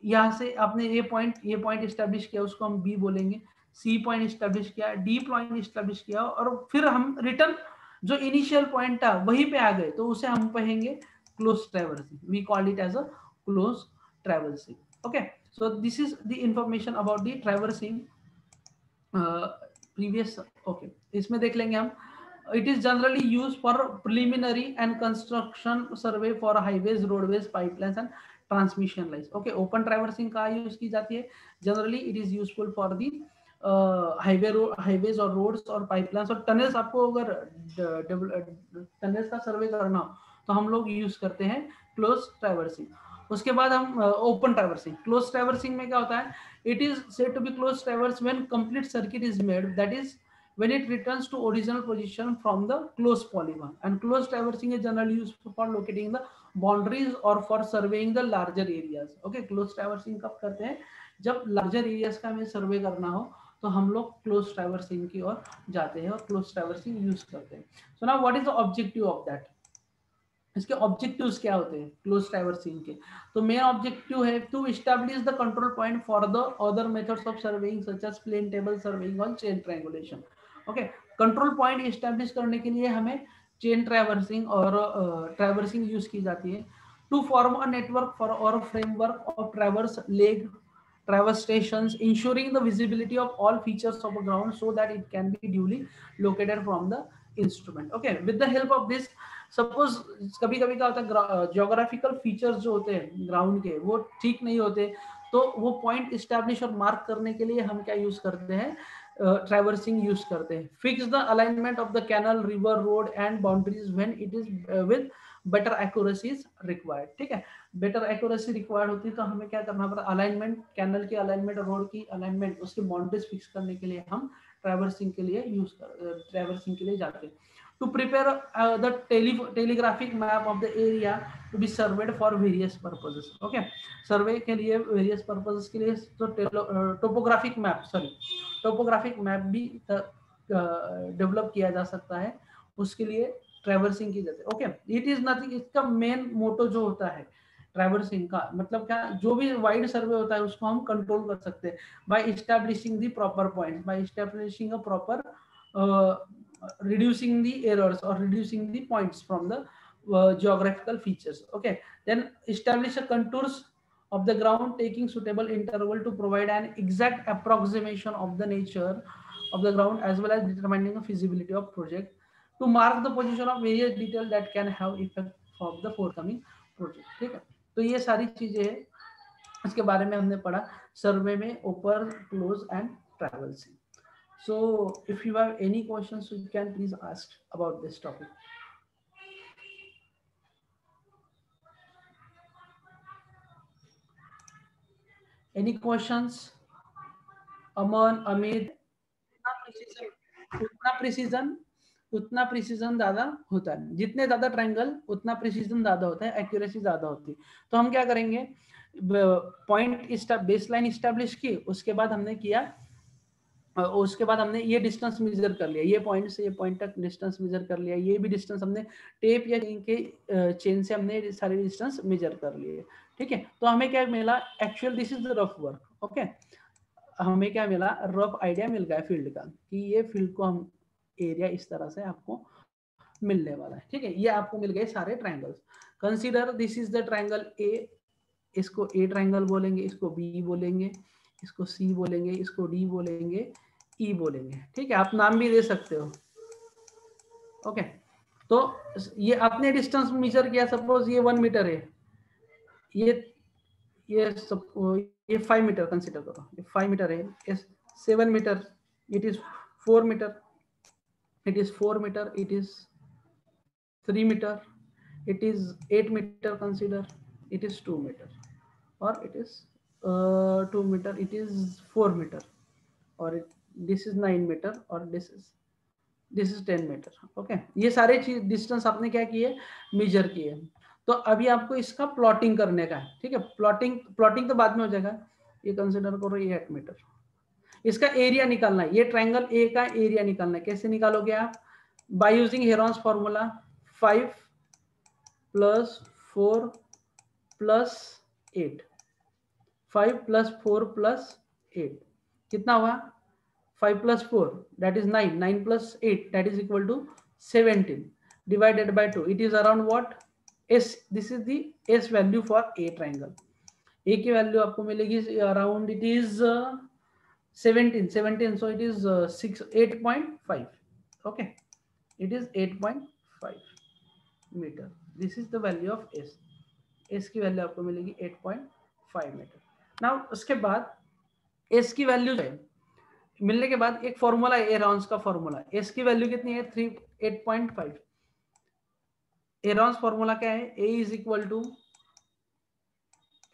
यहाँ से आपने ये पॉइंट इस्टेब्लिश किया, उसको हम बी बोलेंगे, सी पॉइंट इस्टेब्लिश किया, डी पॉइंट इस्टेब्लिश किया, और फिर हम रिटर्न जो इनिशियल पॉइंट था वहीं पे आ गए, तो उसे हम कहेंगे close traversing. We call it as a close traversing. Okay, so this is the information about the traversing previous. Okay, इसमें देख लेंगे हम, it is generally used for preliminary and construction survey for highways, roadways, pipelines and transmission lines। okay, open traversing का use की जाती है, generally it is useful for the highways और roads और pipelines और tunnels। आपको अगर tunnels का सर्वे करना हो तो हम लोग यूज करते हैं क्लोज ट्रैवर्सिंग। उसके बाद हम ओपन ट्रैवर्सिंग। क्लोज ट्रैवर्सिंग में क्या होता है, it is said to be close traverse when complete circuit is made, that is when it returns to original position from the closed polygon। and close traversing is generally used for locating the boundaries or for surveying the larger areas। okay, close traversing कब करते हैं, जब larger areas का हमें सर्वे करना हो तो हम लोग क्लोज ट्रैवर्सिंग की ओर जाते हैं और क्लोज ट्रैवर्सिंग यूज करते हैं। So now what is the objective of that, इसके ऑब्जेक्टिव्स क्या होते हैं क्लोज ट्रैवर्सिंग के, तो मेन ऑब्जेक्टिव है to establish the control point for the other methods of surveying such as plane table surveying और chain triangulation. Okay, control point establish करने के लिए हमें चेन ट्रैवर्सिंग और ट्रैवर्सिंग यूज की जाती है। To form a network for और framework of traverse leg traverse stations, ensuring the visibility of all features of a ground so that it can be duly located from the instrument. Okay, with the help of this, suppose कभी कभी क्या होता है, geographical features जो होते हैं ground के वो ठीक नहीं होते, तो वो पॉइंट इस्टेब्लिश और मार्क करने के लिए हम क्या यूज करते हैं, ट्रैवर्सिंग यूज करते हैं. Fix the alignment of the canal, river, road and boundaries when it is with better accuracy is required. ठीक है, बेटर एक्यूरेसी रिक्वायर्ड होती है तो हमें क्या करना पड़ता है, अलाइनमेंट, कैनल की अलाइनमेंट, रोड की अलाइनमेंट, उसकी बाउंड्रीज फिक्स करने के लिए हम ट्रैवर्सिंग के लिए ट्रैवर्सिंग के लिए जाते हैं. To prepare the telegraphic map of the area to be surveyed for various purposes. Okay, सर्वे के लिए various purposes के लिए तो टोपोग्राफिक मैप भी डेवलप किया जा सकता है, उसके लिए ट्रैवर्सिंग की जाती है. ओके, इट इज नथिंग, इसका मेन मोटो जो होता है ट्रैवर्सिंग का मतलब क्या, जो भी वाइड सर्वे होता है उसको हम कंट्रोल कर सकते हैं by establishing the proper point, by establishing a proper reducing the errors or reducing the points from the geographical features. Okay, then establish a contours of the ground taking suitable interval to provide an exact approximation of the nature of the ground as well as determining the feasibility of project, to mark the position of various detail that can have effect of the forthcoming project. ठीक है, तो ये सारी चीजें हैं, इसके बारे में हमने पढ़ा सर्वे में, open, close and traversing. So if you have any questions, you can please ask about this topic. Any questions? Aman, Amit? उतना प्रिसीजन ज्यादा होता है, जितने ज्यादा ट्रायंगल उतना प्रिसीजन ज्यादा होता है, एक्यूरेसी ज्यादा होती है. तो हम क्या करेंगे, पॉइंट बेसलाइन इस्टेब्लिश की, उसके बाद हमने किया, उसके बाद हमने ये डिस्टेंस मेजर कर लिया, ये पॉइंट से ये पॉइंट तक डिस्टेंस मेजर कर लिया, ये भी डिस्टेंस हमने टेप या के चेन से हमने सारे डिस्टेंस मेजर कर लिए. ठीक है, तो हमें क्या मिला, actual this is the rough work. Okay, हमें क्या मिला, रफ आइडिया मिल गया फील्ड का कि ये फील्ड को हम एरिया इस तरह से आपको मिलने वाला है. ठीक है, ये आपको मिल गए सारे triangles. Consider this is the triangle A, इसको ए ट्रायंगल बोलेंगे, इसको बी बोलेंगे, इसको सी बोलेंगे, इसको डी बोलेंगे, ई बोलेंगे. ठीक है, आप नाम भी दे सकते हो. ओके, तो ये आपने डिस्टेंस मेजर किया, सपोज ये 1 मीटर है, ये 5 मीटर कंसीडर करो, ये 5 मीटर है, ये 7 metre, it is 4 metre, it is 4 meter, it is 3 meter, it is 8 meter, consider it is 2 meter, or it is 2 meter, it is 4 meter, or this is 9 meter, or this is 10 meter. okay, ये सारे चीज distance आपने क्या किए, major किए. तो अभी आपको इसका प्लॉटिंग करने का है. ठीक है, प्लॉटिंग तो बाद में हो जाएगा. ये कंसिडर करो ये 8 मीटर, इसका एरिया निकालना है, ये ट्रायंगल ए का एरिया निकालना है. कैसे निकालोगे आप, बाय यूजिंग हेरॉन्स फॉर्मूला, 5 + 4 + 8, 5 + 4 + 8 कितना हुआ, 5 + 4 that is 9, 9 + 8 that is equal to 17 divided by 2, it is around what, s, this is the s value for a triangle. a की वैल्यू आपको मिलेगी around, it is 17, so it is 8.5. okay, it is 8.5 meter. this is the value of s की value आपको मिलेगी 8.5 metre. Now उसके बाद s की value है मिलने के बाद एक फॉर्मूला है, एरॉन्स का फॉर्मूला. s की वैल्यू कितनी है, 8.5. एरॉन्स फॉर्मूला क्या है, a is equal to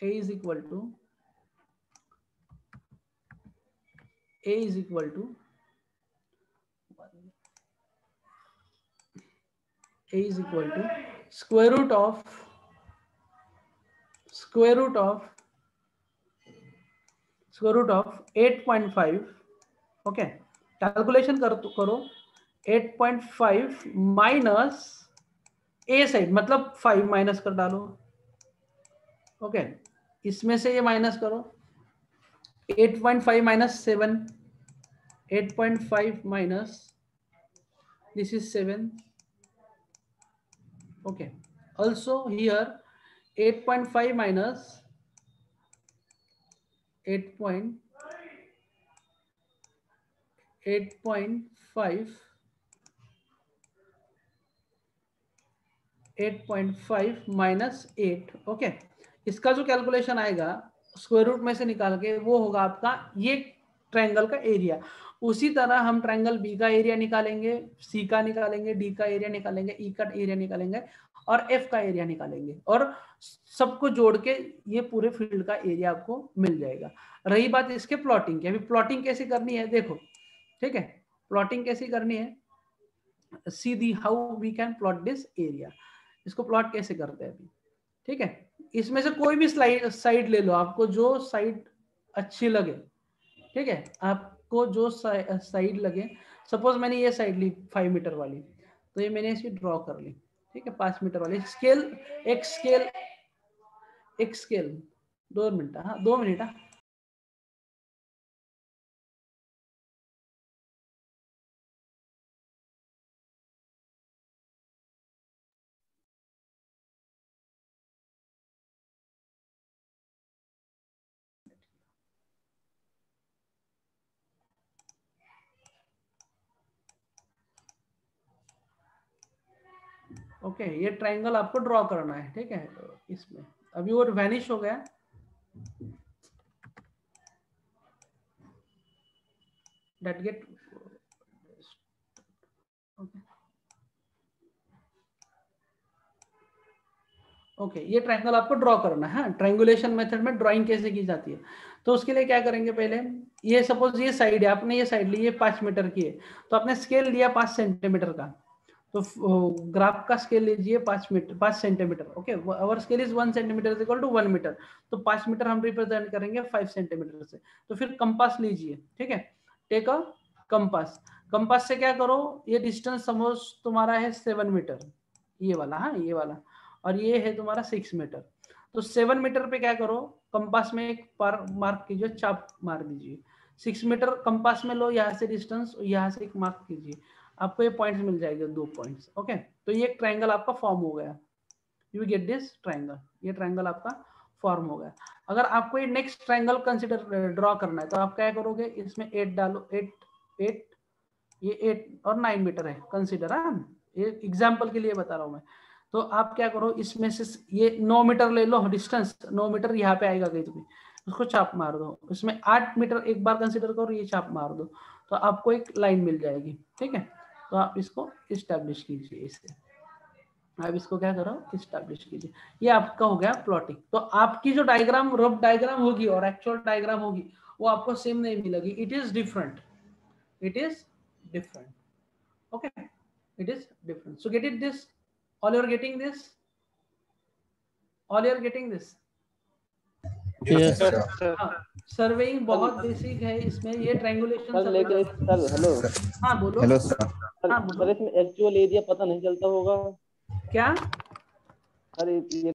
a is equal square root of 8.5. Okay, calculation करो 8.5 माइनस ए साइड, मतलब 5 माइनस कर डालो. ओके, इसमें से ये माइनस करो, 8.5 minus 7, 8.5 minus this is 7. okay, also here 8.5 minus 8.5 minus 8। Okay, इसका जो कैलकुलेशन आएगा स्क्वायर रूट में से निकाल के, वो होगा आपका ये ट्रायंगल का एरिया। उसी तरह हम ट्रायंगल बी का एरिया निकालेंगे, सी का निकालेंगे, डी का एरिया निकालेंगे, ई का एरिया निकालेंगे और एफ का एरिया निकालेंगे, और सबको जोड़ के ये पूरे फील्ड का एरिया आपको मिल जाएगा। रही बात इसके प्लॉटिंग की, अभी प्लॉटिंग कैसे करनी है देखो, ठीक है, प्लॉटिंग कैसे करनी है, see the how we can plot this area. इसको प्लॉट कैसे करते हैं अभी, ठीक है, इसमें से कोई भी साइड ले लो, आपको जो साइड अच्छी लगे, ठीक है, आपको जो साइड लगे। सपोज मैंने ये साइड ली 5 मीटर वाली, तो ये मैंने इसे ड्रॉ कर ली, ठीक है, 5 मीटर वाली स्केल, एक स्केल 2 मिनट, हाँ 2 मिनट, हाँ। ओके, ये ट्रायंगल आपको ड्रॉ करना है, ठीक है, इसमें अभी वो वैनिश हो गया, that get ओके, ये ट्रायंगल आपको ड्रॉ करना है। ट्रायंगुलेशन मेथड में ड्राइंग कैसे की जाती है, तो उसके लिए क्या करेंगे, पहले ये सपोज ये साइड है, आपने ये साइड ली, ये 5 मीटर की है, तो आपने स्केल लिया 5 सेंटीमीटर का, तो ग्राफ का स्केल लीजिए 5 centimetre. Okay, our scale is 1 centimetre equal to 1 metre, तो 5 मीटर हम रिप्रेजेंट करेंगे 5 सेंटीमीटर से। तो फिर कंपास लीजिए, ठीक है, टेक अ कंपास, कंपास से क्या करो, ये डिस्टेंस सपोज तुम्हारा है 7 मीटर, ये वाला, हाँ ये वाला, और ये है तुम्हारा 6 मीटर, तो 7 मीटर पे क्या करो, कंपास में एक मार्क कीजिए, चाप मार दीजिए, 6 मीटर कंपास में लो, यहाँ से डिस्टेंस, यहाँ से एक मार्क कीजिए, आपको ये पॉइंट्स मिल जाएंगे, 2 पॉइंट्स। ओके, तो ये एक ट्रायंगल आपका फॉर्म हो गया, यू गेट दिस ट्रायंगल, ये ट्रायंगल आपका फॉर्म हो गया। अगर आपको ये नेक्स्ट ट्रायंगल कंसिडर ड्रॉ करना है, तो आप क्या करोगे, इसमें 8 डालो, 8 ये 8 और 9 मीटर है कंसिडर, ये एग्जाम्पल के लिए बता रहा हूँ मैं। तो आप क्या करो, इसमें से ये 9 मीटर ले लो डिस्टेंस, 9 मीटर यहाँ पे आएगा कहीं, तुम्हें उसको चाप मार दो, इसमें 8 मीटर एक बार कंसिडर करो, ये चाप मार दो, तो आपको एक लाइन मिल जाएगी, ठीक है। तो आप इसको इस्टेब्लिश कीजिए, इससे आप इसको क्या करो, इस्टेब्लिश कीजिए, ये आपका हो गया प्लॉटिंग। तो आपकी जो डायग्राम, रफ डायग्राम होगी और एक्चुअल डायग्राम होगी, वो आपको सेम नहीं मिलेगी, it is different, it is different, okay, it is different. So get it this, all you're getting this, all you're getting this, yes sir. Surveying बहुत basic है, इसमें ये ट्रायंगुलेशन सर लेकिन सर हेलो, हाँ बोलो, hello sir, हाँ बोलो, sir इसमें एक्चुअल एरिया पता नहीं चलता होगा क्या सर, ये